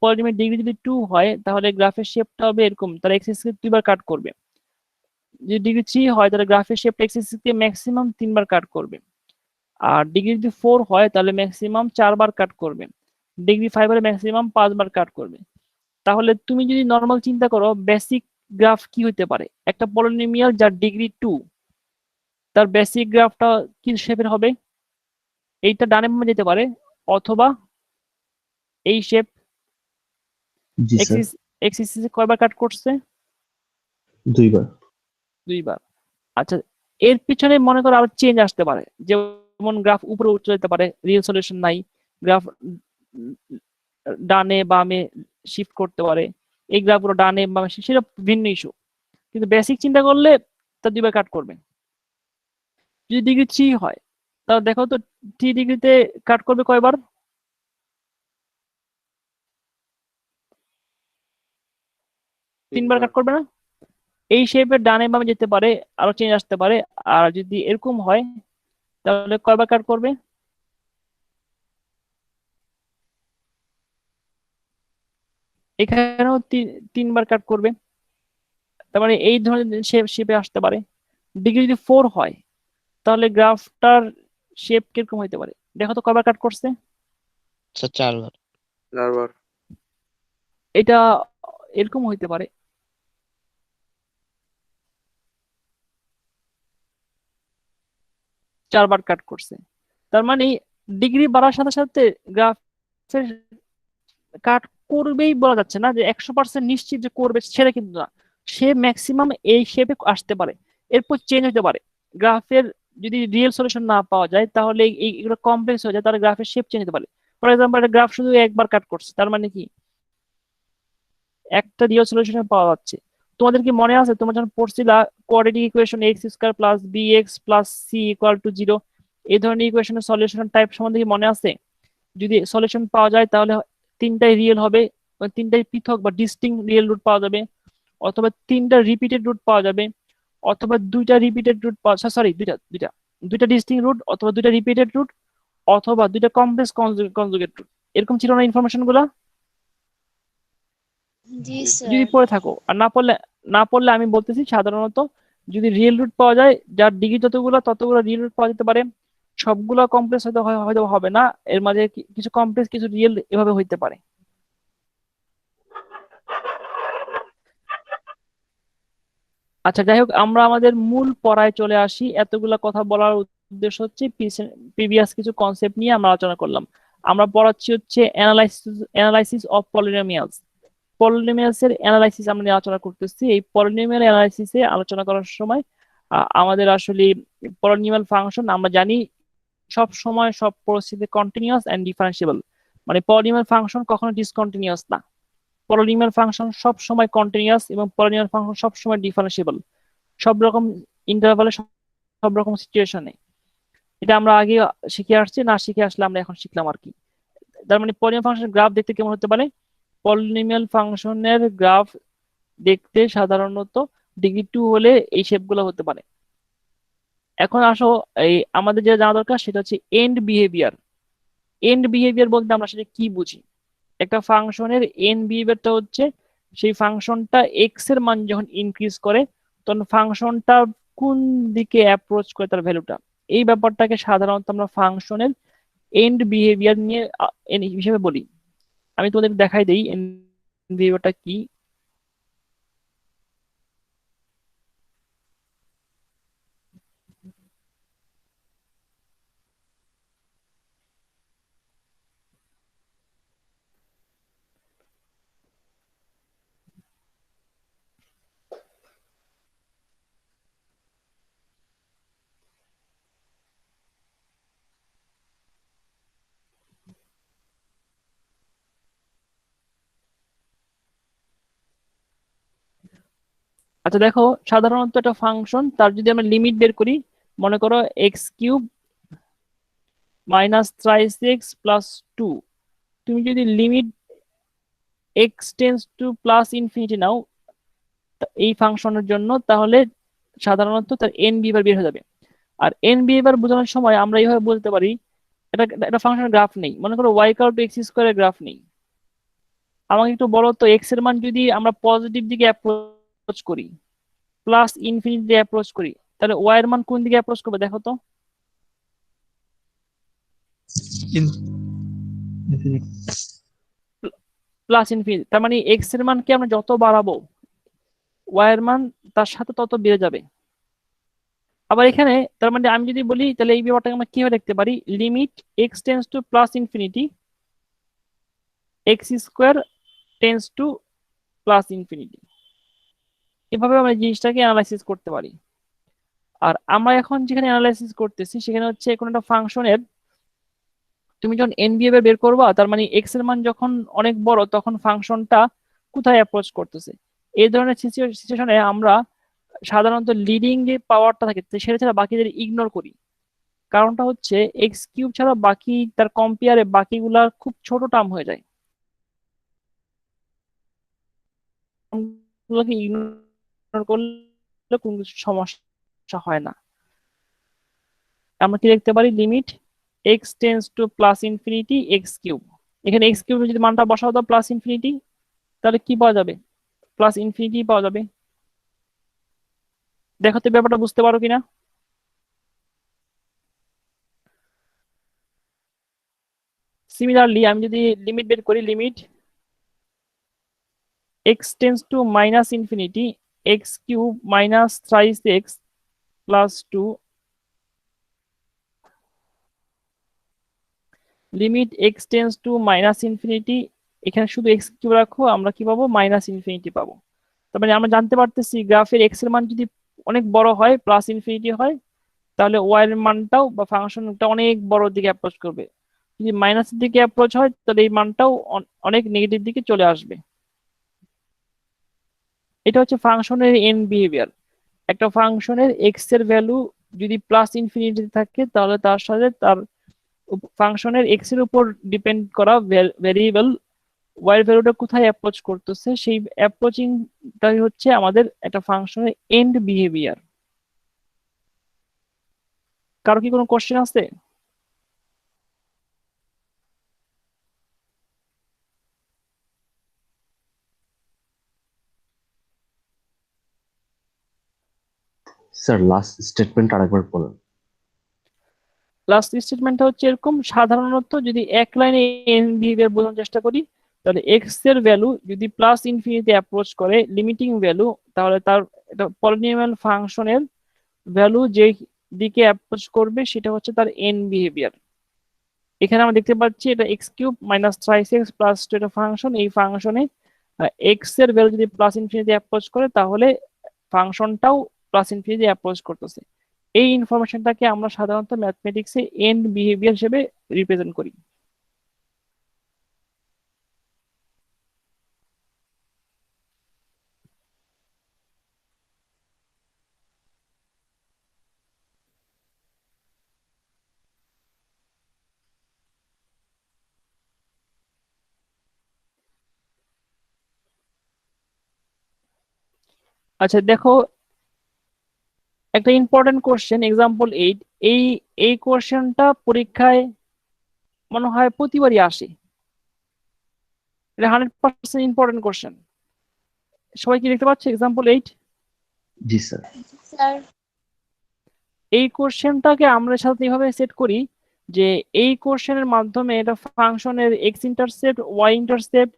পলিনোমিয়াল ডিগ্রি যদি 2 হয়, তাহলে গ্রাফের শেপটা হবে এরকম, তারা এক্স এক্সিস কে 2বার কাট করবে। যদি ডিগ্রি 3 হয়, তাহলে গ্রাফের শেপটা এক্স এক্সিস কে ম্যাক্সিমাম 3বার কাট করবে। আর ডিগ্রি যদি 4 হয়, তাহলে ম্যাক্সিমাম 4বার কাট করবে। ডিগ্রি 5 হলে ম্যাক্সিমাম 5বার কাট করবে। তাহলে তুমি যদি নর্মাল চিন্তা করো, বেসিক গ্রাফ কি হতে পারে? একটা পলিনোমিয়াল যার ডিগ্রি 2, তার বেসিক গ্রাফটা কি শেপের হবে? এইটা ডানে বামে যেতে পারে, অথবা এই শেপ।
জি স্যার,
এক্সিস কয়বার কাট করছে?
2বার।
2বার। আচ্ছা, এর পিছনে মনে করো আবার চেঞ্জ আসতে পারে, যেমন গ্রাফ উপরে উঠে যেতে পারে, রিয়েল সলিউশন নাই, গ্রাফ ডানে বামে শিফট করতে পারে, এই গ্রাফগুলো ডানে বামে সেটা ভিন্ন ইস্যু। কিন্তু বেসিক চিন্তা করলে তার 2বার কাট করবে। যদি ডিগ্রি 3 হয়, তাহলে দেখো তো 3 ডিগ্রিতে কাট করবে কয়বার? 3বার কাট করবে না? এই শেপের ডানে বামে যেতে পারে, আরো চেঞ্জ আসতে পারে। আর যদি এরকম হয়, তাহলে কয়বার কাট করবে? এখানেও 3বার কাট করবে। তার মানে এই ধরনের শেপে আসতে পারে। ডিগ্রি যদি 4 হয়, তাহলে গ্রাফটার শেপ কিরকম হইতে পারে? দেখো তো কয়বার কাট করছে?
স্যার 4বার।
4বার।
এটা এরকম হইতে পারে। চারবার কাট করছে। তার মানে ডিগ্রি বাড়ার সাথে সাথে গ্রাফের কাট করবেই বলা যাচ্ছে না, যে 100% নিশ্চিত যে করবে সেটা কিন্তু না। সে ম্যাক্সিমাম এই শেপে আসতে পারে, এরপর চেঞ্জ হতে পারে। গ্রাফের যদি রিয়েল সলিউশন না পাওয়া যায়, তাহলে এগুলো কমপ্লেক্স হয়ে যায়, তাহলে গ্রাফের শেপ চেঞ্জ হতে পারে। ফর এক্সাম্পল, একটা গ্রাফ শুধু একবার কাট করছে, তার মানে কি একটা রিয়েল সলিউশন পাওয়া যাচ্ছে। তোমাদের কি মনে আছে, তোমরা যখন পড়ছিলা quadratic equation x square plus b x plus c equal to 0, এই ধরনের ইকুয়েশনের সলিউশন টাইপ সম্বন্ধে কি মনে আছে? যদি সলিউশন পাওয়া যায়, তাহলে 3টাই রিয়েল হবে, 3টাই পৃথক বা ডিস্টিংক্ট রিয়েল রুট পাওয়া যাবে, অথবা 3টা রিপিটেড রুট পাওয়া যাবে, অথবা 2টা রিপিটেড রুট পাওয়া, সরি, দুইটা ডিস্টিংক্ট রুট, অথবা 2টা রিপিটেড রুট, অথবা 2টা কমপ্লেক্স কনজুগেট রুট। এরকম ছিল না ইনফরমেশন গুলা?
জি
যদি
স্যার।
পড়ে থাকো, আর না পড়লে আমি বলতেছি, সাধারণত যদি রিয়েল রুট পাওয়া যায়, যার ডিগ্রি ততগুলো রিয়েল রুট পাওয়া যেতে পারে। সবগুলো কমপ্লেক্স হয়তো হবে না, এর মাঝে কিছু কমপ্লেক্স কিছু রিয়েল এভাবে হইতে পারে। আচ্ছা, যাই হোক, আমরা আমাদের মূল পড়ায় চলে আসি। এতগুলা কথা বলার উদ্দেশ্য হচ্ছে প্রিভিয়াস কিছু কনসেপ্ট নিয়ে আমরা আলোচনা করলাম। আমরা পড়াচ্ছি হচ্ছে অ্যানালাইসিস অফ পলিনোমিয়ালস। পলিনোমিয়ালস এর অ্যানালাইসিস আমরা নিয়ে আলোচনা করতেছি। এই পলিনোমিয়াল অ্যানালাইসিসে আলোচনা করার সময় আমাদের আসলে পলিনোমিয়াল ফাংশন আমরা জানি সব সময় সব পরিস্থিতিতে কন্টিনিউয়াস এন্ড ডিফারেন্সিয়েবল। মানে পলিনোমিয়াল ফাংশন কখনো ডিসকন্টিনিউয়াস না। পলিনোমিয়াল ফাংশন সব সময় কন্টিনিউয়াস এবং পলিনোমিয়াল ফাংশন সব সময় ডিফারেন্সিয়েবল, সব রকম ইন্টারভালে, সব রকম সিচুয়েশনে। এটা আমরা আগে শিখে আসছি, না শিখে আসলে আমরা এখন শিখলাম আর কি। তার মানে পলিনোমিয়াল ফাংশনের গ্রাফ দেখতে কেমন হতে পারে? পলিনোমিয়াল ফাংশনের গ্রাফ দেখতে সাধারণত ডিগ্রি 2 হলে এই শেপগুলো হতে পারে। এখন আসো, এই আমাদের যেটা জানা দরকার সেটা হচ্ছে এন্ড বিহেভিয়ার। এন্ড বিহেভিয়ার বলতে আমরা সেটা কি বুঝি? একটা ফাংশনের এন্ড বিহেভিয়ারটা হচ্ছে সেই ফাংশনটা এক্স এর মান যখন ইনক্রিজ করে, তখন ফাংশনটা কোন দিকে অ্যাপ্রোচ করে তার ভ্যালুটা, এই ব্যাপারটাকে সাধারণত আমরা ফাংশনের এন্ড বিহেভিয়ার নিয়ে হিসেবে বলি। আমি তোমাদের দেখাই দেই এন্ড বিহেভিয়ারটা কি। আচ্ছা দেখো, সাধারণত একটা ফাংশন তার যদি আমরা লিমিট বের করি, মনে করো x cube minus thrice x plus 2, তুমি যদি limit x tends to plus infinity now এই ফাংশনের জন্য, তাহলে সাধারণত তার এন বিভার বের হয়ে যাবে। আর এন বিভার বোঝানোর সময় আমরা এইভাবে বলতে পারি, এটা ফাংশনের গ্রাফ নেই, মনে করো ওয়াই কার্ভ টু এক্স স্কোয়ারের গ্রাফ নেই। আমাকে একটু বলো তো, এক্স এর মান যদি আমরা পজিটিভ দিকে অ্যাপ্রোচ করি, প্লাস ইনফিনিটি দিয়ে অ্যাপ্রোচ করি, তাহলে ওয়াই এর মান কোন দিকে অ্যাপ্রোচ করবে দেখো তো। প্লাস ইনফিনিটি, তার মানে এক্স এর মানকে আমরা যত বাড়াবো ওয়াই এর মান তার সাথে তত বেড়ে যাবে। আবার এখানে তার মানে আমি যদি বলি, তাহলে এই ব্যাপারটাকে আমরা কিভাবে দেখতে পারি, limit x tends to plus infinity x square tense to plus infinity, এভাবে আমরা জিনিসটাকে অ্যানালাইসিস করতে পারি। আর আমরা এখন যেখানে অ্যানালাইসিস করতেছি সেখানে হচ্ছে কোনো একটা ফাংশনের তুমি যখন এন বিহেভিয়ার বের করবা, তার মানে এক্স এর মান যখন অনেক বড় তখন ফাংশনটা কোথায় অ্যাপ্রোচ করতেছে। এই ধরনের সিচুয়েশনে আমরা সাধারণত লিডিং যে পাওয়ারটা থাকে সেটা ছাড়া বাকিদের ইগনোর করি। কারণটা হচ্ছে এক্স কিউব ছাড়া বাকি তার কম্পেয়ারে বাকিগুলা খুব ছোট টার্ম হয়ে যায়, ইগনোর করলে কোনো কিছু সমস্যা হয় না। আমরা কি দেখতে পারি, limit x tends to plus infinity x cube, এখানে এক্স কিউব যদি মানটা বসাও দাও প্লাস ইনফিনিটি, তাহলে কি পাওয়া যাবে, প্লাস ইনফিনিটি পাওয়া যাবে। দেখো তো ব্যাপারটা বুঝতে পারো কিনা। সিমিলারলি আমি যদি লিমিট বের করি, limit x tends two minus infinity x cube minus thrice x plus 2, limit x tends two minus infinity, এখানে শুধু এক্স কিউব রাখো, আমরা কি পাবো, মাইনাস ইনফিনিটি পাবো। তার মানে আমরা জানতে পারতেছি গ্রাফের এক্স এর মান যদি অনেক বড় হয়, প্লাস ইনফিনিটি হয়, তাহলে ওয়াই এর মানটাও বা ফাংশনটা অনেক বড় দিকে অ্যাপ্রোচ করবে। যদি মাইনাসের দিকে অ্যাপ্রোচ হয় তাহলে এই মানটাও অনেক নেগেটিভ দিকে চলে আসবে। এটা হচ্ছে ফাংশনের এন বিহেভিয়ার। একটা ফাংশনের এক্স এর ভ্যালু যদি প্লাস ইনফিনিটি থাকে, তাহলে তার সাথে তার ফাংশনের এক্স এর উপর ডিপেন্ড করা ভ্যারিয়েবল ওয়াই এর ভ্যালুটা কোথায় অ্যাপ্রোচ করতেছে, সেই অ্যাপ্রোচিংটাই হচ্ছে আমাদের একটা ফাংশনের এন্ড বিহেভিয়ার। কারো কি কোনো কোশ্চেন আছে?
স্যার লাস্ট স্টেটমেন্ট আরেকবার বলুন।
লাস্ট স্টেটমেন্টটা হচ্ছে এরকম, সাধারণত যদি এক লাইনে এন বিহেভিয়ার বোঝানোর চেষ্টা করি, তাহলে এক্স এর ভ্যালু যদি প্লাস ইনফিনিটি অ্যাপ্রোচ করে লিমিটিং ভ্যালু, তাহলে তার এটা পলিনোমিয়াল ফাংশনের ভ্যালু যে দিকে অ্যাপ্রোচ করবে সেটা হচ্ছে তার এন বিহেভিয়ার। এখানে আমরা দেখতে পাচ্ছি এটা x cube minus thrice x plus 2 একটা ফাংশন, এই ফাংশনে এক্স এর ভ্যালু যদি প্লাস ইনফিনিটি অ্যাপ্রোচ করে তাহলে ফাংশনটাও প্লাস ইনফিনিটি অ্যাপ্রোচ করতেছে। এই ইনফরমেশনটাকে আমরা সাধারণত ম্যাথমেটিক্সে এন্ড বিহেভিয়ার হিসেবে রিপ্রেজেন্ট করি। আচ্ছা দেখো, একটা ইম্পর্টেন্ট কোশ্চেন, এক্সাম্পল 8, এই কোশ্চেনটা পরীক্ষায় মনে হয় প্রতিবারই আসে, এটা 100% ইম্পর্টেন্ট কোশ্চেন। সবাই কি দেখতে পাচ্ছে এক্সাম্পল 8?
জি স্যার।
স্যার
এই কোশ্চেনটাকে আমরা সাধারণত এইভাবে সেট করি যে এই কোশ্চেনের মাধ্যমে এটা ফাংশনের x intercept, y intercept,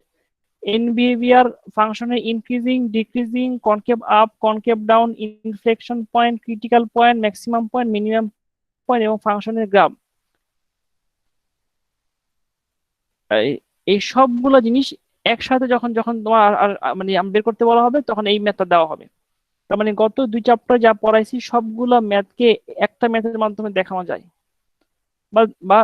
end behaviour, ফাংশনের increasing, decreasing, concave up, concave down, inflection point, critical point, maximum point, minimum point এবং ফাংশনের গ্রাফ, এই সবগুলো জিনিস একসাথে যখন যখন তোমার মানে বের করতে বলা হবে তখন এই ম্যাথটা দেওয়া হবে। তার মানে গত 2 চ্যাপ্টার যা পড়াইছি সবগুলো ম্যাথকে একটা ম্যাথের মাধ্যমে দেখানো যায় বা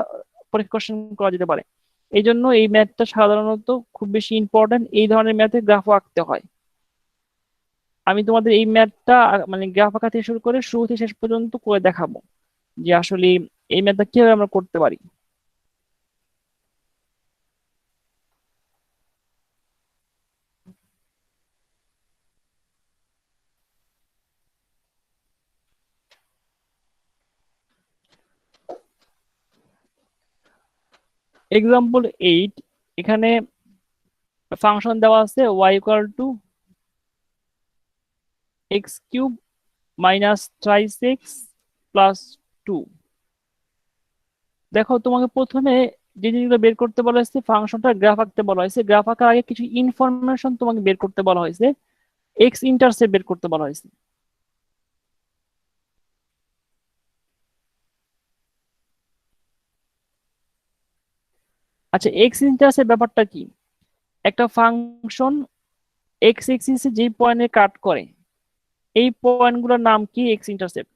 কোশ্চেন করা যেতে পারে। এই জন্য এই ম্যাথটা সাধারণত খুব বেশি ইম্পর্টেন্ট, এই ধরনের ম্যাথে গ্রাফও আঁকতে হয়। আমি তোমাদের এই ম্যাথটা মানে গ্রাফ আঁকা থেকে শুরু করে শুরু থেকে শেষ পর্যন্ত করে দেখাবো যে আসলে এই ম্যাথটা কিভাবে আমরা করতে পারি। এক্সাম্পল 8, এখানে ফাংশন দেওয়া আছে y equal to x cube minus thrice x plus 2। দেখো তোমাকে প্রথমে যে জিনিসগুলো বের করতে বলা হয়েছে, ফাংশনটা গ্রাফ আঁকতে বলা হয়েছে। গ্রাফ আঁকার আগে কিছু ইনফরমেশন তোমাকে বের করতে বলা হয়েছে, এক্স ইন্টারসেপ্ট বের করতে বলা হয়েছে। আচ্ছা, এক্স ইন্টারসেপ্ট ব্যাপারটা কি? একটা ফাংশন এক্স এক্সিসে যেই পয়েন্টে কাট করে এই পয়েন্টগুলোর নাম কি? X intercept.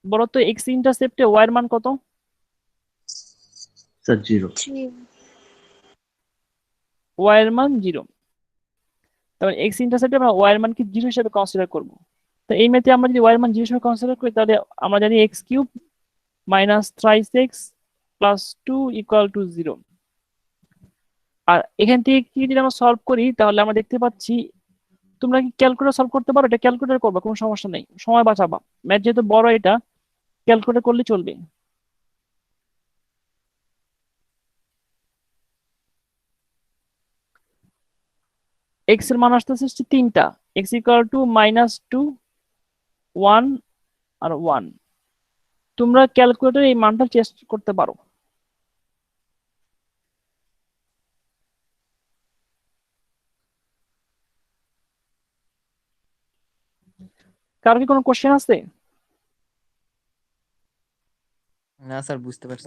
বলতো এক্স ইন্টারসেপ্টে ওয়াই এর মান কত?
স্যার 0।
3
ওয়াই এর মান 0। তাহলে এক্স ইন্টারসেপ্টে আমরা ওয়াই এর মান কি 0 হিসেবে কনসিডার করব। তো এই মেথে আমরা যদি ওয়াই এর মান 0 হিসেবে কনসিডার করি তাহলে আমরা জানি x cube minus thrice x plus 2 equal to 0। আর এখান থেকে কি যদি আমরা সলভ করি তাহলে আমরা দেখতে পাচ্ছি, তোমরা কি ক্যালকুলেটর সলভ করতে পারো? এটা ক্যালকুলেটর করবে, কোনো সমস্যা নেই, সময় বাঁচাবা। ম্যাথ যেহেতু বড়, এটা ক্যালকুলেটর করলে চলবে। এক্স এর মান আসতেছে 3টা, এক্স ইকুয়াল টু -2, 1 আর 1। তোমরা ক্যালকুলেটরে এই মানটা চেষ্টা করতে পারো। কারো কি কোনো কোশ্চেন আছে?
না স্যার, বুঝতে পারছি।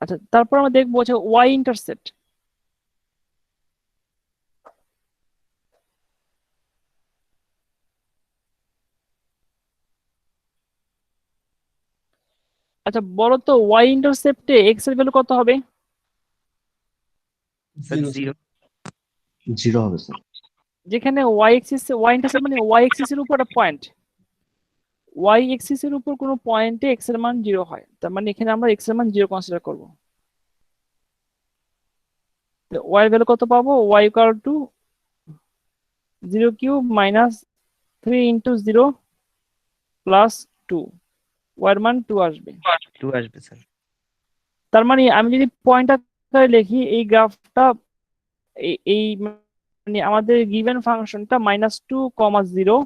আচ্ছা, তারপর আমরা দেখবো যে ওয়াই ইন্টারসেপ্ট। আচ্ছা, বলো তো ওয়াই ইন্টারসেপ্টে এক্স এর ভ্যালু কত হবে?
স্যার 0।
0 হবে স্যার।
যেখানে ওয়াই এক্সিস, ওয়াই ইন্টারসেপ্ট মানে ওয়াই এক্সিস এর উপর একটা পয়েন্ট, ওয়াই এক্সিস এর উপর কোনো পয়েন্টে এক্স এর মান 0 হয়, তার মানে এখানে আমরা এক্স এর মান 0 কনসিডার করব। ওয়াই এর ভ্যালু কত পাবো? Y equal to 0 cube minus 3 into 0 plus 2। Y এর মান 2 আসবে।
2 আসবে স্যার।
তার মানে আমি যদি পয়েন্ট আকারে লিখি, এই গ্রাফটা এই মানে আমাদের গিভেন ফাংশনটা -2, 0,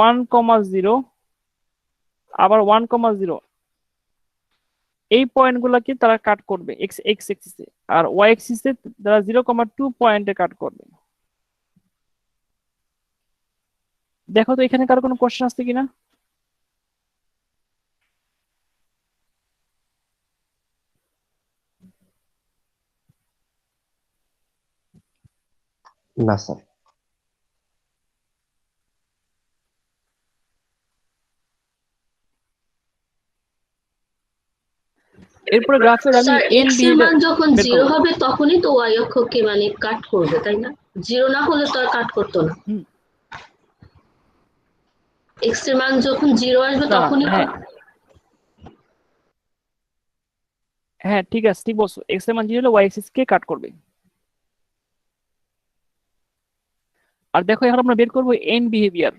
1, 0, আবার 1, 0, এই পয়েন্টগুলোকে তারা কাট করবে এক্স এক্স এক্সিসে, আর ওয়াই এক্সিসে তারা 0,2 পয়েন্টে কাট করবে। দেখো তো এখানে কারো কোনো কোশ্চেন আসছে কিনা?
না স্যার।
এরপরে গ্রাফের আমি
স্যার
এন
এক্স এর মান যখন 0 হবে তখনই তো ওয়াই অক্ষকে মানে কাট করবে, তাই না? 0 না হলে তো আর কাট করতো না।
হুম।
এক্স এর মান যখন 0 আসবে
না,
তখনই
হ্যাঁ হ্যাঁ, ঠিক আছে, ঠিক বলছো, এক্স এর মান 0 হলে ওয়াই এক্সিস কে কাট করবে। আর দেখো এখন আমরা বের করবো এন বিহেভিয়ার।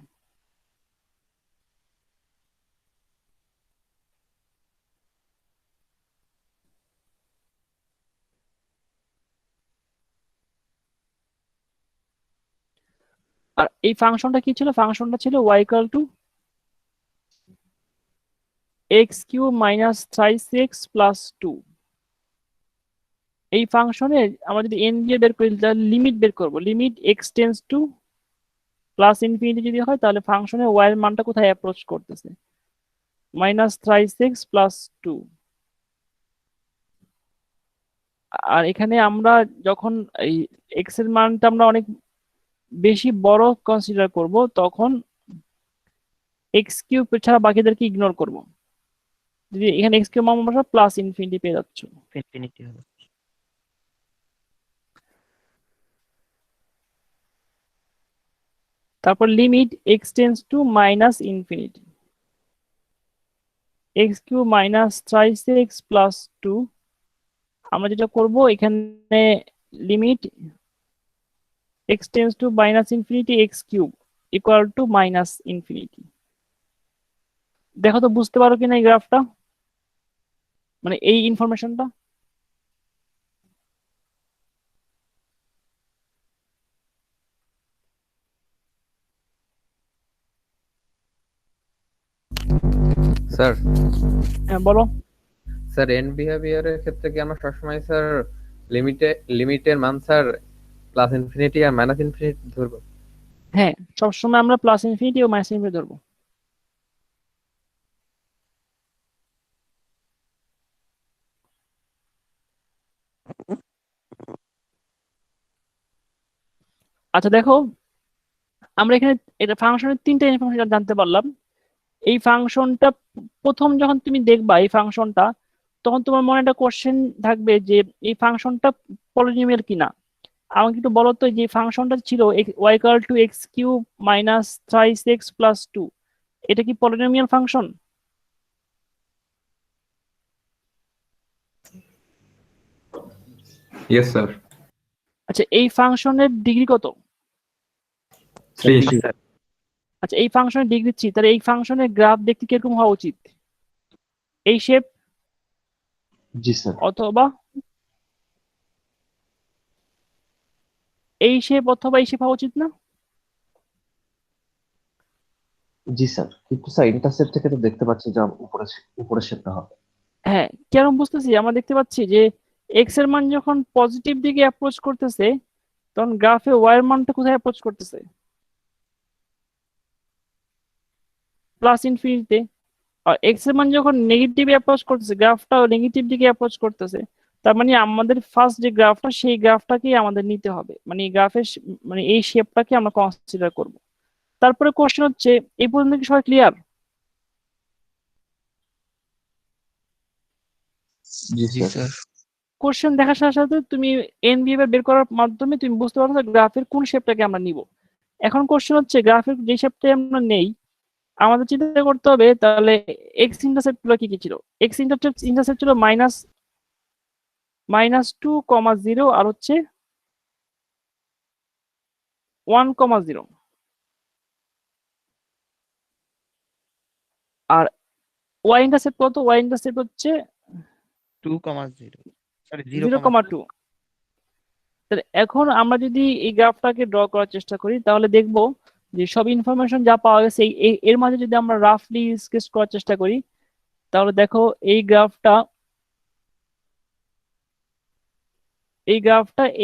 আর এই ফাংশনটা কি ছিল? ফাংশনটা ছিল y equal to x cube minus thrice x plus 2। এই ফাংশনে আমরা যদি n দিয়ে বের করি তাহলে লিমিট বের করব, limit x tends to plus infinity যদি হয় তাহলে ফাংশনে y এর মানটা কোথায় অ্যাপ্রোচ করতেছে? Minus thrice x plus 2। আর এখানে আমরা যখন এই এক্স এর মানটা আমরা অনেক বেশি বড় কনসিডার করব তখন এক্স কিউব ছাড়া বাকিদেরকে ইগনোর করব। যদি এখানে এক্স কিউব মান আমরা প্লাস ইনফিনিটি পেয়ে যাচ্ছ।
ইনফিনিটি হবে।
তারপর limit x tends to minus infinity, x cube minus thrice x plus 2। আমরা যেটা করব এখানে limit x tends to minus infinity x cube equal to minus infinity. দেখো তো বুঝতে পারো কিনা এই গ্রাফটা, মানে এই ইনফরমেশনটা।
স্যার
হ্যাঁ বলো।
স্যার এন বিহেভিয়ারের ক্ষেত্রে কি আমরা সবসময় স্যার লিমিটের মান স্যার প্লাস ইনফিনিটি আর মাইনাস ইনফিনিটি ধরবো?
হ্যাঁ, সবসময় আমরা প্লাস ইনফিনিটি ও মাইনাস ইনফিনিটি ধরবো। আচ্ছা দেখো, আমরা এখানে এটা ফাংশনের তিনটা ইনফরমেশন জানতে পারলাম। এই ফাংশনটা প্রথম যখন তুমি দেখবা এই ফাংশনটা, তখন তোমার মনে একটা কোশ্চেন থাকবে যে এই ফাংশনটা পলিনোমিয়াল কিনা। আমাকে একটু বলো তো, যে ফাংশনটা ছিল y equal to x cube minus thrice x plus 2, এটা কি পলিনোমিয়াল ফাংশন?
Yes sir.
আচ্ছা, এই ফাংশনের ডিগ্রি কত?
3।
স্যার
আচ্ছা, এই ফাংশনের ডিগ্রি 3, তাহলে এই ফাংশনের গ্রাফ দেখতে কিরকম হওয়া উচিত? এই শেপ
জি স্যার।
অথবা এই শেপ অথবা এই শেপ হওয়া উচিত না?
জি স্যার, কিন্তু স্যার ইন্টারসেপ্ট থেকে তো দেখতে পাচ্ছি যে উপরে উপরে শেপটা হবে।
হ্যাঁ, কেন বুঝতেছি, আমরা দেখতে পাচ্ছি যে এক্স এর মান যখন পজিটিভ দিকে অ্যাপ্রোচ করতেছে, তখন গ্রাফে ওয়াই এর মানটা কোথায় অ্যাপ্রোচ করতেছে? প্লাস ইনফিনিটিতে। আর এক্স এর মান যখন নেগেটিভ অ্যাপ্রোচ করতেছে, গ্রাফটাও নেগেটিভ দিকে অ্যাপ্রোচ করতেছে। তার মানে আমাদের ফার্স্ট যে গ্রাফটা, সেই গ্রাফটাকেই আমাদের নিতে হবে, মানে এই গ্রাফের মানে এই শেপটাকে আমরা কনসিডার করব। তারপরে কোশ্চেন হচ্ছে, এই পর্যন্ত কি সবাই ক্লিয়ার?
জি
জি
স্যার।
স্যার।
কোশ্চেন দেখার সাথে সাথে তুমি এন বিহেভিয়ার বের করার মাধ্যমে তুমি বুঝতে পারছো গ্রাফের কোন শেপটাকে আমরা নিব। এখন কোশ্চেন হচ্ছে, গ্রাফের যে শেপটাই আমরা নেই, আমাদের চিন্তা করতে হবে তাহলে এক্স ইন্টারসেপ্ট গুলো কি কি ছিল। এক্স ইন্টারসেপ্ট ছিল -2,0 আর হচ্ছে 1,0। আর ওয়াই ইন্টারসেপ্ট কত? ওয়াই ইন্টারসেপ্ট হচ্ছে
2,0 সরি
0,2। তাহলে এখন আমরা যদি এই গ্রাফটাকে ড্র করার চেষ্টা করি, তাহলে দেখব যে সব ইনফরমেশন যা পাওয়া গেছে এর মাঝে যদি আমরা রাফলি স্কেচ করার চেষ্টা করি, তাহলে দেখো এই গ্রাফটা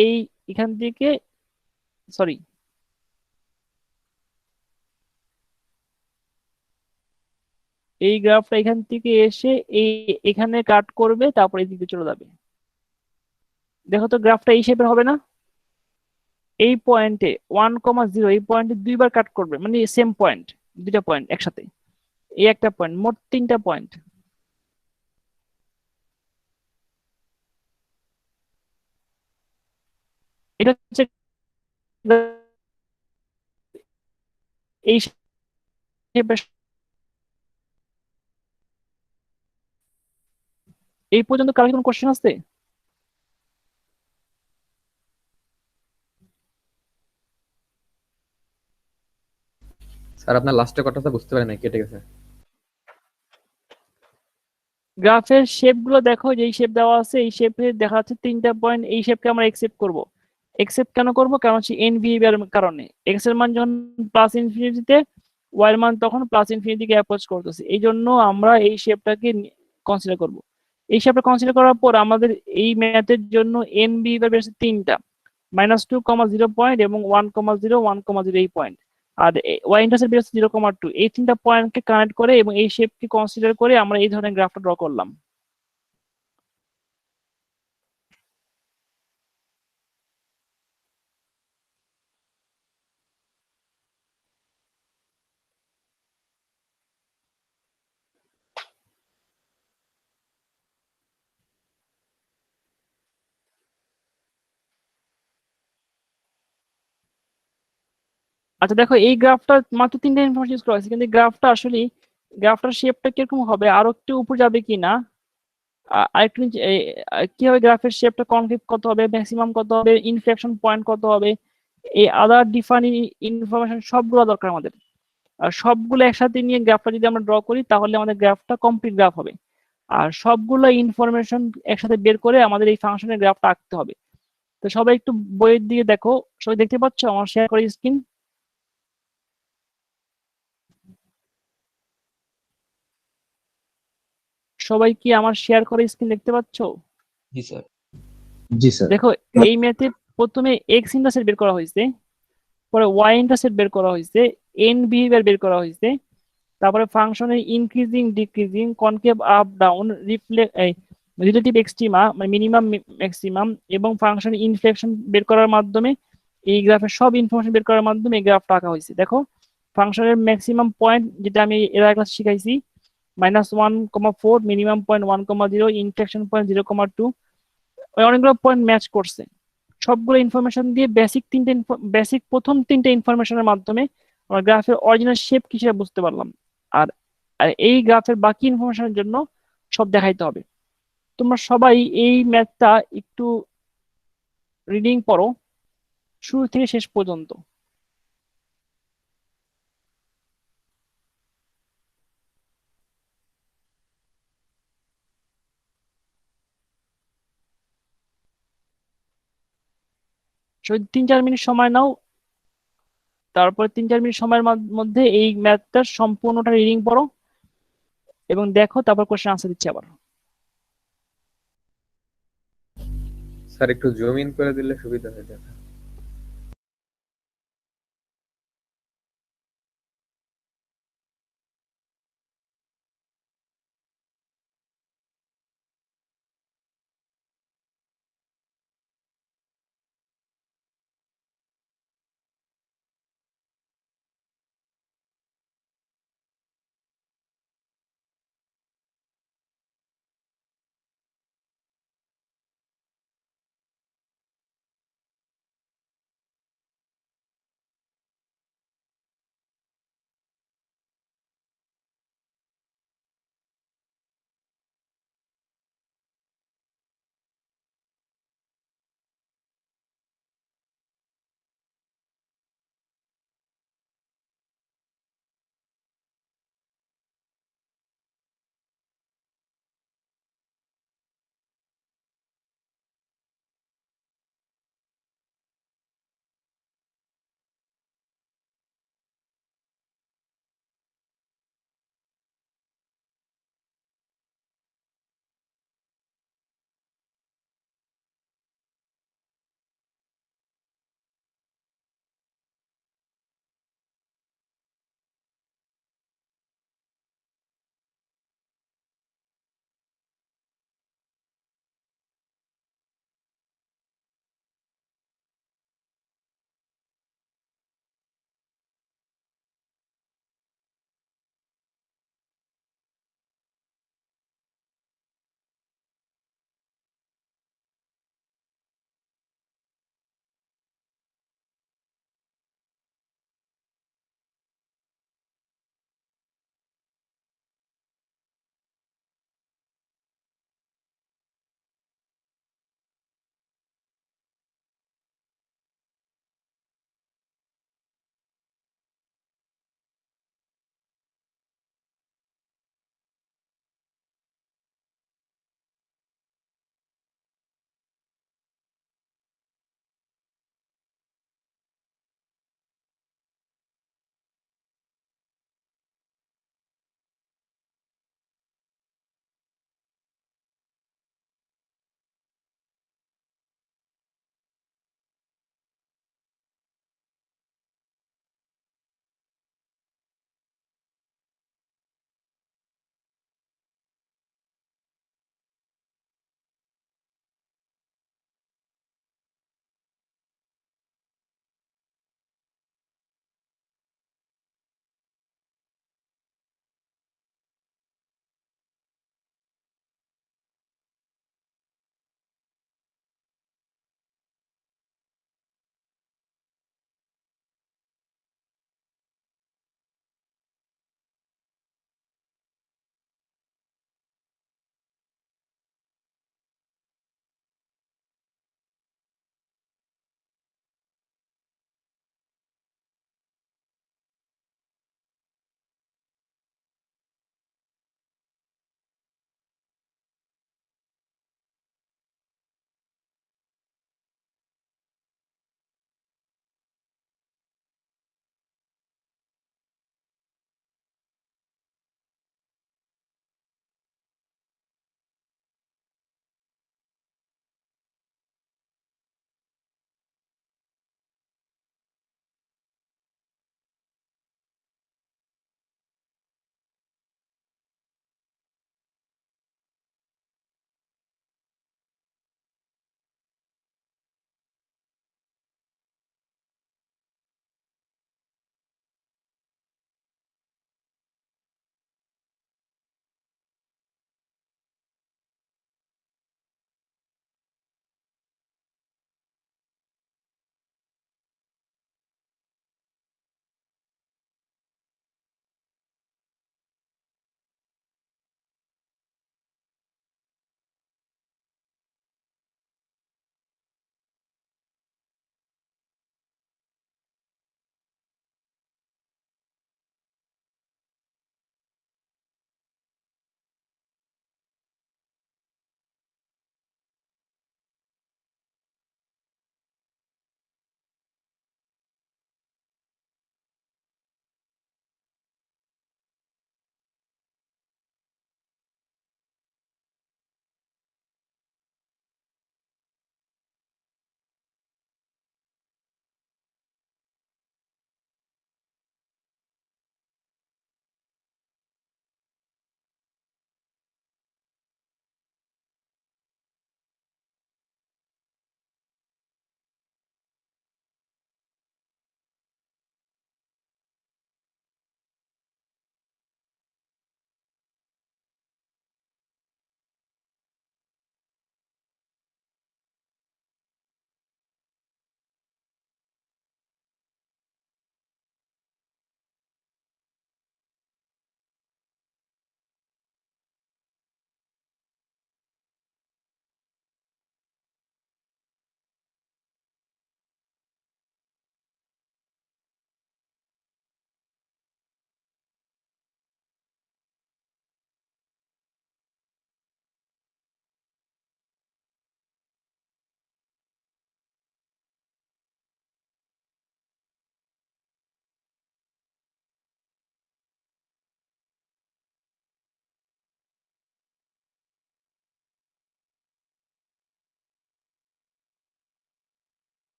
এই এখান থেকে, সরি, এই গ্রাফটা এখান থেকে এসে এখানে কাট করবে, তারপর এই দিকে চলে যাবে। দেখো তো গ্রাফটা এই শেপের হবে না? এই পয়েন্টে 1,0, এই পয়েন্টে দুইবার কাট করবে, মানে সেম পয়েন্ট, দুইটা পয়েন্ট একসাথে, এই একটা পয়েন্ট, মোট 3টা পয়েন্ট। এটা হচ্ছে এই শেপের। এই পর্যন্ত কারো কি কোনো কোশ্চেন আছে?
স্যার আপনার লাস্টের কথাটা বুঝতে পারি না, কেটে গেছে।
গ্রাফের শেপ গুলো দেখো, যে শেপ দেওয়া আছে এই শেপে দেখা যাচ্ছে 3টা পয়েন্ট। এই শেপকে আমরা একসেপ্ট করব। একসেপ্ট কেন করব? কারণ হচ্ছে এন বিহেভিয়ার কারণে। এক্স এর মান যখন প্লাস ইনফিনিটিতে, ওয়াই এর মান তখন প্লাস ইনফিনিটিকে অ্যাপ্রোচ করতেছে, এই জন্য আমরা এই শেপটাকে কনসিডার করব। এই শেপটা কনসিডার করার পর আমাদের এই ম্যাথের জন্য এন বিহেভিয়ার বের হচ্ছে 3টা, -2,0 পয়েন্ট এবং 1,0, 1,0 এই পয়েন্ট। আর ওয়াই ইন্টারসেপ্ট বের হচ্ছে 0,2। এই 3টা পয়েন্টকে কানেক্ট করে এবং এই শেপকে কনসিডার করে আমরা এই ধরনের গ্রাফটা ড্র করলাম। আচ্ছা দেখো, এই গ্রাফটা মাত্র 3টা ইনফরমেশন ইউজ করা হয়েছে, কিন্তু গ্রাফটা আসলে গ্রাফটার শেপটা কিরকম হবে, আরো একটু উপর যাবে কিনা, আরেকটু কি হবে, গ্রাফের শেপটা কনকেভ কত হবে, ম্যাক্সিমাম কত হবে, ইনফ্লেকশন পয়েন্ট কত হবে, এই আদার ডিফাইন ইনফরমেশন সবগুলো দরকার আমাদের। আর সবগুলো একসাথে নিয়ে গ্রাফটা যদি আমরা ড্র করি তাহলে আমাদের গ্রাফটা কমপ্লিট গ্রাফ হবে। আর সবগুলো ইনফরমেশন একসাথে বের করে আমাদের এই ফাংশনের গ্রাফটা আঁকতে হবে। তো সবাই একটু বইয়ের দিকে দেখো, সবাই দেখতে পাচ্ছ আমার শেয়ার করা স্ক্রিন? সবাই কি আমার শেয়ার করা স্ক্রিন দেখতে পাচ্ছ?
জি স্যার।
জি স্যার।
দেখো, এই ম্যাথে প্রথমে এক্স ইন্টারসেপ্ট বের করা হয়েছে, পরে ওয়াই ইন্টারসেপ্ট বের করা হয়েছে, এন বিহেভিয়ার বের করা হয়েছে, তারপরে ফাংশনের increasing decreasing concave up down relative extrema মানে মিনিমাম ম্যাক্সিমাম এবং ফাংশনের ইনফ্লেকশন বের করার মাধ্যমে এই গ্রাফের সব ইনফরমেশন বের করার মাধ্যমে এই গ্রাফটা আঁকা হয়েছে। দেখো ফাংশনের ম্যাক্সিমাম পয়েন্ট যেটা আমি এর আগে ক্লাসে শিখাইছি -1,4, মিনিমাম পয়েন্ট 1,0, ইনফ্লেকশন পয়েন্ট 0,2, অনেকগুলো পয়েন্ট ম্যাচ করছে। সবগুলো ইনফরমেশন দিয়ে বেসিক প্রথম 3টে ইনফরমেশনের মাধ্যমে আমরা গ্রাফের অরিজিনাল শেপ কি সেটা বুঝতে পারলাম। আর আর এই গ্রাফের বাকি ইনফরমেশনের জন্য সব দেখাইতে হবে। তোমরা সবাই এই ম্যাথটা একটু রিডিং পড়ো শুরু থেকে শেষ পর্যন্ত। সবাই 3-4 মিনিট সময় নাও, তারপর 3-4 মিনিট সময়ের মধ্যে এই ম্যাথটা সম্পূর্ণটা রিডিং পড়ো এবং দেখো, তারপর কোশ্চেন আনসার দিচ্ছি আবার।
স্যার একটু জুম ইন করে দিলে সুবিধা হয়ে যাবে।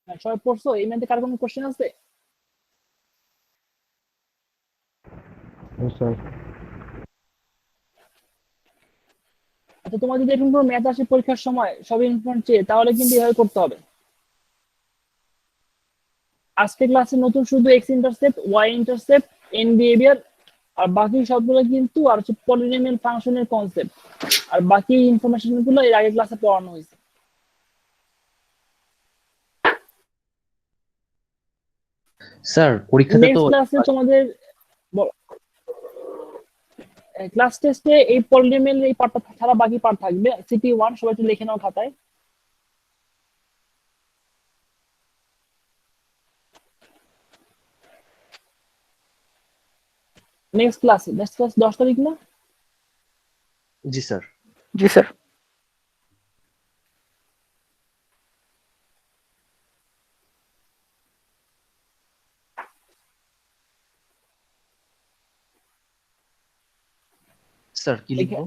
সবাই পড়ছো? এই ম্যাথে কার কোনো কোশ্চেন আছে? আচ্ছা, তোমার যদি এরকম কোনো ম্যাথ আসে পরীক্ষার সময় সব ইনফরমেশন চেয়ে, তাহলে কিন্তু এভাবে করতে হবে। আজকে ক্লাসে নতুন শুধু x intercept, y intercept, end behaviour, আর বাকি সবগুলো কিন্তু আর হচ্ছে পলিনোমিয়াল ফাংশনের কনসেপ্ট, আর বাকি ইনফরমেশন গুলো এর আগে ক্লাসে পড়ানো হয়েছে।
স্যার পরীক্ষাতে তো
নেক্সট ক্লাসে তোমাদের ক্লাস টেস্টে এই পলিনোমিয়াল এই পার্টটা ছাড়া বাকি পার্ট থাকবে। সিটি 1 সবাই একটু লিখে নাও খাতায়। নেক্সট ক্লাস 10 তারিখ না?
জি স্যার।
জি স্যার।
স্যার কি লিখবো?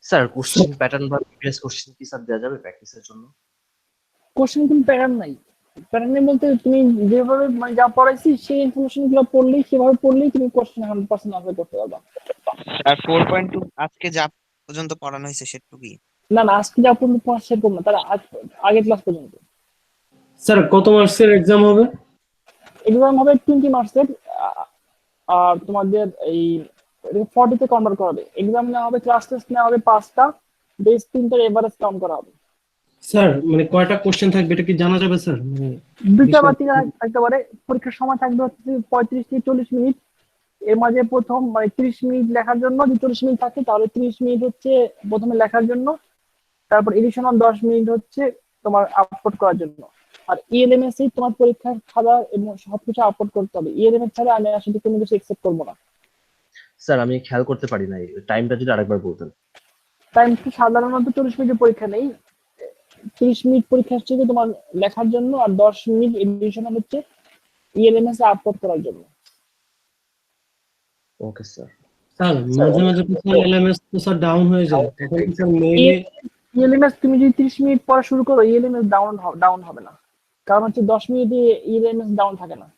স্যার কোশ্চেন প্যাটার্ন বা প্রিভিয়াস কোশ্চেন কি স্যার দেওয়া যাবে প্র্যাকটিসের জন্য?
কোশ্চেন কিন্তু প্যাটার্ন নাই। প্যাটার্ন বলতে তুমি যেভাবে মানে যা পড়াইছি সেই ইনফরমেশন গুলো পড়লেই, সেভাবে পড়লেই তুমি কোশ্চেন 100% আনসার করতে পারবা।
স্যার 4.2 আজকে যা পর্যন্ত পড়ানো হয়েছে সেটুকুই?
না না, আজকে যা পর্যন্ত পড়া সেরকম না, তার আগের ক্লাস পর্যন্ত।
স্যার কত মার্কসের এক্সাম হবে?
এক্সাম হবে 20 মার্কসের, আর তোমাদের এই 40 তে কনভার্ট করা হবে। এক্সাম নেওয়া হবে, ক্লাস টেস্ট নেওয়া হবে 5টা, বেস 3টার এভারেজ কাউন্ট করা হবে।
স্যার মানে কয়টা কোশ্চেন থাকবে এটা কি জানা যাবে স্যার? মানে
দুইটা বা তিনটা থাকতে পারে। পরীক্ষার সময় থাকবে হচ্ছে 35 থেকে 40 মিনিট। এর মাঝে প্রথম মানে 30 মিনিট লেখার জন্য, যদি 40 মিনিট থাকে তাহলে 30 মিনিট হচ্ছে প্রথমে লেখার জন্য, তারপর এডিশনাল 10 মিনিট হচ্ছে তোমার আপলোড করার জন্য। আর ইএলএমএস এই তোমার পরীক্ষার খাতা এবং সবকিছু আপলোড করতে হবে। ইএলএমএস ছাড়া আমি আসলে কোনো কিছু একসেপ্ট করবো না।
স্যার আমি খেয়াল করতে পারি নাই, টাইমটা যদি আরেকবার বলতেন।
টাইম সাধারণত 40 মিনিটের পরীক্ষা নেই। 30 মিনিট পরীক্ষা হচ্ছে কি তোমার লেখার জন্য, আর 10 মিনিট এডিশনাল হচ্ছে ইএলএমএস এ আপলোড করার জন্য।
Okay sir.
স্যার মাঝে মাঝে তো স্যার এলএমএস তো স্যার ডাউন হয়ে যায়, তখন কি স্যার মেইলে
ইএলএমএস তুমি যদি 30 মিনিট পড়া শুরু করো, ইএলএমএস ডাউন হবে না। কারণ হচ্ছে 10 মিনিটে ইএলএমএস ডাউন থাকে না,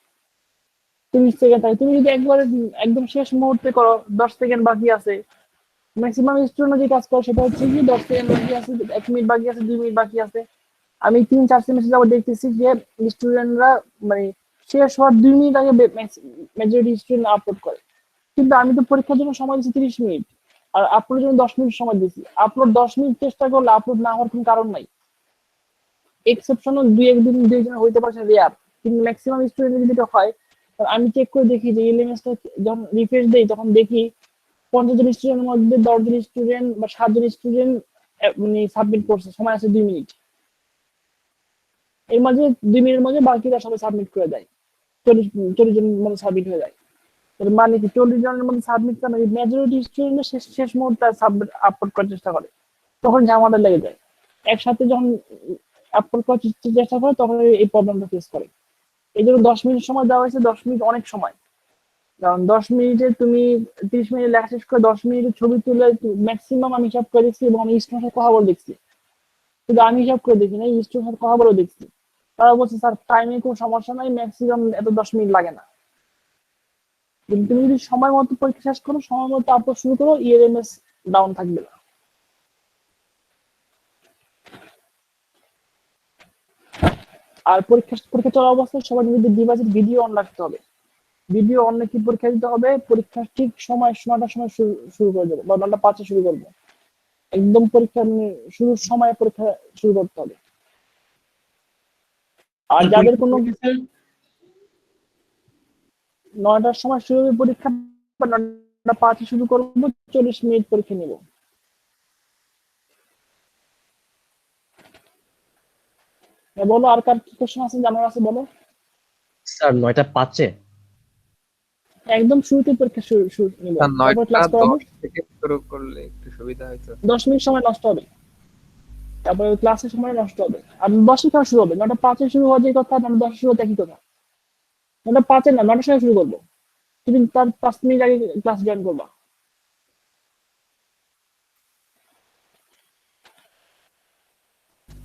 30 সেকেন্ড থাকে। তুমি যদি একবারে একদম শেষ মুহূর্তে করো, 10 সেকেন্ড বাকি আছে, ম্যাক্সিমাম স্টুডেন্ট যে কাজ করে সেটা হচ্ছে কি 10 সেকেন্ড বাকি আছে, 1 মিনিট বাকি আছে, 2 মিনিট বাকি আছে। আমি 3-4 সেমিস্টার যাবো দেখতেছি যে স্টুডেন্টরা মানে শেষ হওয়ার 2 মিনিট আগে মেজরিটি স্টুডেন্ট আপলোড করে। কিন্তু আমি তো পরীক্ষার জন্য সময় দিচ্ছি 30 মিনিট, আর আপলোডের জন্য 10 মিনিট সময় দিচ্ছি। আপলোড 10 মিনিট চেষ্টা করলে আপলোড না হওয়ার কোনো কারণ নাই। এক্সেপশনাল 2-1 হইতে পারে, রেয়ার, কিন্তু ম্যাক্সিমাম স্টুডেন্ট যদি এটা হয়, তাহলে আমি চেক করে দেখি যে এলএমএসটা যখন রিফ্রেশ দেই তখন দেখি 50 জন স্টুডেন্টের মধ্যে 10 জন স্টুডেন্ট বা 7 জন স্টুডেন্ট মানে সাবমিট করছে, সময় আছে 2 মিনিট। এর মাঝে 2 মিনিটের মধ্যে বাকিরা সবাই সাবমিট করে দেয়, 40 জনের মধ্যে সাবমিট হয়ে যায়। এর মানে কি 40 জনের মধ্যে সাবমিট করে মেজরিটি স্টুডেন্ট শেষ মুহূর্তে সাবমিট আপলোড করার চেষ্টা করে, তখন ঝামেলা লেগে যায়। একসাথে যখন আপলোড করার চেষ্টা করে তখন এই প্রবলেমটা ফেস করে। এই জন্য 10 মিনিট সময় দেওয়া হয়েছে। 10 মিনিট অনেক সময়, কারণ 10 মিনিটে তুমি 30 মিনিট লেখা শেষ করে 10 মিনিটে ছবি তুলে ম্যাক্সিমাম আমি হিসাব করে দেখছি, এবং আমি স্টুডেন্টের সাথে কথা বলে দেখছি। কিন্তু আমি হিসাব করে দেখি না, স্টুডেন্টের সাথে কথা বলে দেখছি। তারা বলছে স্যার টাইমে কোনো সমস্যা নাই, ম্যাক্সিমাম এত 10 মিনিট লাগে না। কিন্তু তুমি যদি সময় মতো পরীক্ষা শেষ করো, সময় মতো আপলোড শুরু করো, ইএলএমএস ডাউন থাকবে না। আর পরীক্ষা চলা অবস্থায় সবার নিজেদের ডিভাইসের ভিডিও অন রাখতে হবে। ভিডিও অন রেখে পরীক্ষা দিতে হবে। পরীক্ষার ঠিক সময় 9টার সময় শুরু করে দেবো, বা 9:05 শুরু করবো। একদম পরীক্ষা শুরুর সময় পরীক্ষা শুরু করতে হবে। আর যাদের কোনো 9টার সময় শুরু হবে পরীক্ষা, বা 9:05 শুরু করবো, 40 মিনিট পরীক্ষা নিব। বলো আর কার কি কোশ্চেন আছে জানার আছে বলো।
স্যার 9:05
একদম শুরুতে পরীক্ষা শুরু নিব, তারপর ক্লাস করাবো।
9:10 থেকে শুরু করলে একটু সুবিধা হতো।
10 মিনিট সময় নষ্ট হবে, তারপরে ক্লাসের সময় নষ্ট হবে। আর 10 টাকা শুরু হবে, 9:05 শুরু হওয়ার যে কথা, 9:10 শুরু হতে একই কথা। 9:05 না, 9টার সময় শুরু করবো, তুমি তার 5 মিনিট আগে ক্লাস জয়েন করবা।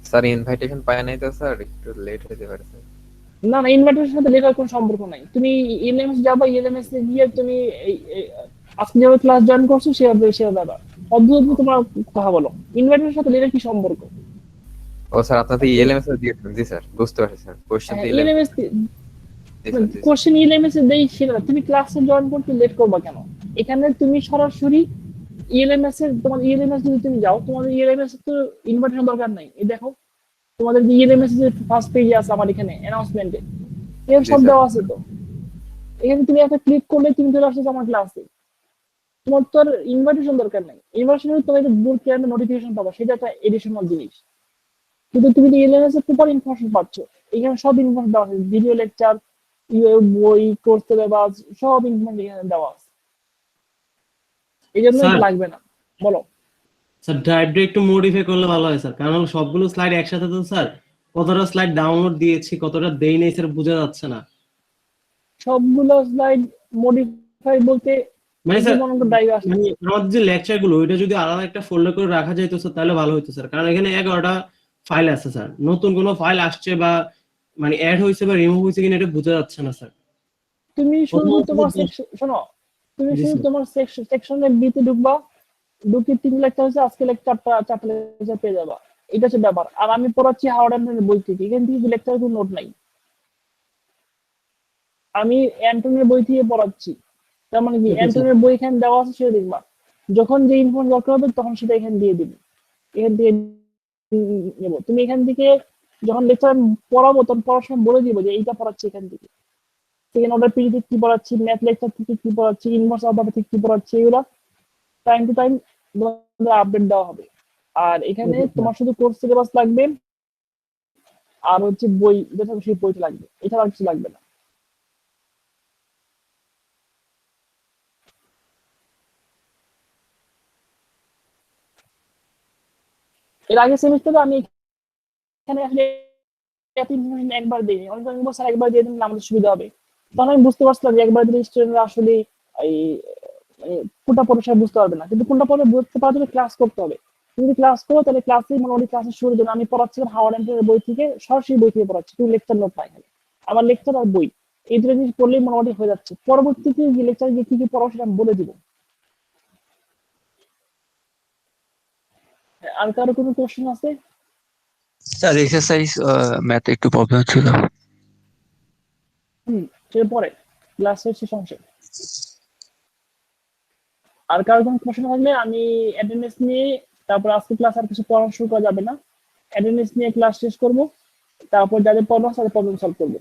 স্যার ইনভাইটেশন পায় নাই তো স্যার, একটু লেট হতে পারে স্যার।
না না, ইনভাইটেশনের সাথে লেখার কোনো সম্পর্ক নাই। তুমি ইএলএমএস যাবা, ইএলএমএস এ গিয়ে তুমি আজকে যেভাবে ক্লাস জয়েন করছো সেভাবে যাবা। অদ্ভুত তোমার কথা বলো, ইনভাইটেশনের সাথে লেখার কি সম্পর্ক?
ও স্যার আপনার তো ইএলএমএস এর দিয়েছেন, জি স্যার বুঝতে পারছি স্যার, কোশ্চেন তো
ইএলএমএস
ইএলএমএস।
কোশ্চেন ইএলএমএস এ দেই সেটা না। তুমি ক্লাসে জয়েন করতে লেট করবা কেন? এখানে তুমি সরাসরি ইএলএমএস এর, তোমার ইএলএমএস যদি তুমি যাও, তোমাদের ইএলএমএস তো ইনভাইটেশন দরকার নাই। এই দেখো তোমাদের যে ইএলএমএস এর ফার্স্ট পেজে আছে আমার এখানে অ্যানাউন্সমেন্টে, এর সব দেওয়া আছে তো। এখানে তুমি একটা ক্লিক করলে তুমি চলে আসছো আমার ক্লাসে। তোমার তো আর ইনভাইটেশন দরকার নাই। ইনভাইটেশন তোমার বুট ক্যাম্পে নোটিফিকেশন পাবা, সেটা একটা এডিশনাল জিনিস। কিন্তু তুমি ইএলএমএস এর প্রপার ইনফরমেশন পাচ্ছ। এখানে সব ইনফরমেশন দেওয়া আছে, ভিডিও লেকচার, বই, কোর্স সিলেবাস, সব ইনফরমেশন এখানে দেওয়া আছে। এই জন্য
স্যার,
লাগবে না। বলো
স্যার ড্রাইভটা একটু মডিফাই করলে ভালো হয় স্যার, কারণ সবগুলো স্লাইড একসাথে তো স্যার কতটা স্লাইড ডাউনলোড দিয়েছি কতটা দেই নাই স্যার বোঝা যাচ্ছে না।
সবগুলো স্লাইড মডিফাই বলতে
মানে স্যার
ড্রাইভ আসছে।
মানে আমাদের যে লেকচার গুলো ওইটা যদি আলাদা একটা ফোল্ডার করে রাখা যেত স্যার তাহলে ভালো হতো স্যার, কারণ এখানে 11টা ফাইল আছে স্যার, নতুন কোনো ফাইল আসছে বা মানে অ্যাড হয়েছে বা রিমুভ হয়েছে কিনা এটা বোঝা যাচ্ছে না স্যার।
তুমি শুধু
প্রথমত
তোমার
তো-
সেকশন শোনো, তুমি
জি
শুধু
স্যার।
তোমার সেকশনে বিতে ঢুকবা, ঢুকে 3 লেকচার হচ্ছে, আজকে চারটা লেকচার পেয়ে যাবা। এটা হচ্ছে ব্যাপার। আর আমি পড়াচ্ছি হাওয়ার্ড অ্যান্টনের বই থেকে, এখান থেকে লেকচার কোনো নোট নাই। আমি অ্যান্টনের বই থেকে পড়াচ্ছি, তার মানে কি
Okay, sir.
অ্যান্টনের বই এখানে দেওয়া আছে, সেটা দেখবা। যখন যে ইনফরমেশন দরকার হবে তখন সেটা এখানে দিয়ে দিবি, এখান থেকে নেবো। তুমি এখান থেকে যখন লেকচার পড়াবো তখন পড়ার সময় বলে দিব যে এইটা পড়াচ্ছি এখান থেকে, সেকেন্ড অর্ডার পিডি থেকে কি পড়াচ্ছি, ম্যাথ লেকচার থেকে কি পড়াচ্ছি, ইনভার্স অর্ডার থেকে কি পড়াচ্ছি, এগুলো টাইম টু টাইম আপডেট দেওয়া হবে। আর এখানে
Okay, sir.
তোমার শুধু কোর্স সিলেবাস লাগবে আর হচ্ছে বই, যেটা সেই বইটা লাগবে, এছাড়া আর কিছু লাগবে না। এর আগে সেমিস্টারে আমি এখানে আসলে এত ইনফরমেশন একবার দিই, অনেক বছর একবার দিয়ে দিলে আমাদের সুবিধা হবে। তখন আমি বুঝতে পারছিলাম যে একবার দিলে স্টুডেন্টরা আসলে এই মানে কোনটা পড়ে সে বুঝতে পারবে না, কিন্তু কোনটা পড়ে বুঝতে পারার জন্য ক্লাস করতে হবে। তুমি যদি ক্লাস করো তাহলে ক্লাসে মোটামুটি ক্লাসের শুরুর জন্য আমি পড়াচ্ছিলাম হাওয়ার্ড অ্যান্টনের বই থেকে, সরাসরি বই থেকে পড়াচ্ছি, তুমি লেকচার নোট পাই এখানে। আমার লেকচার আর বই এই দুটো জিনিস পড়লেই মোটামুটি হয়ে যাচ্ছে। পরবর্তীতে যে লেকচার গিয়ে কি কি পড়াবো সেটা আমি বলে দিব। আর কারো কোনো কোশ্চেন আছে?
স্যার এক্সারসাইজ ম্যাথে একটু প্রবলেম ছিল।
সেটা পরে ক্লাসের শেষ অংশে। আর কারো কোনো কোশ্চেন থাকলে আমি অ্যাটেন্ডেন্স নিয়ে, তারপর আজকে ক্লাস আর কিছু পড়ানো শুরু করা যাবে না, অ্যাটেন্ডেন্স নিয়ে ক্লাস শেষ করবো, তারপর যাদের প্রবলেম আছে তাদের প্রবলেম সলভ করবো।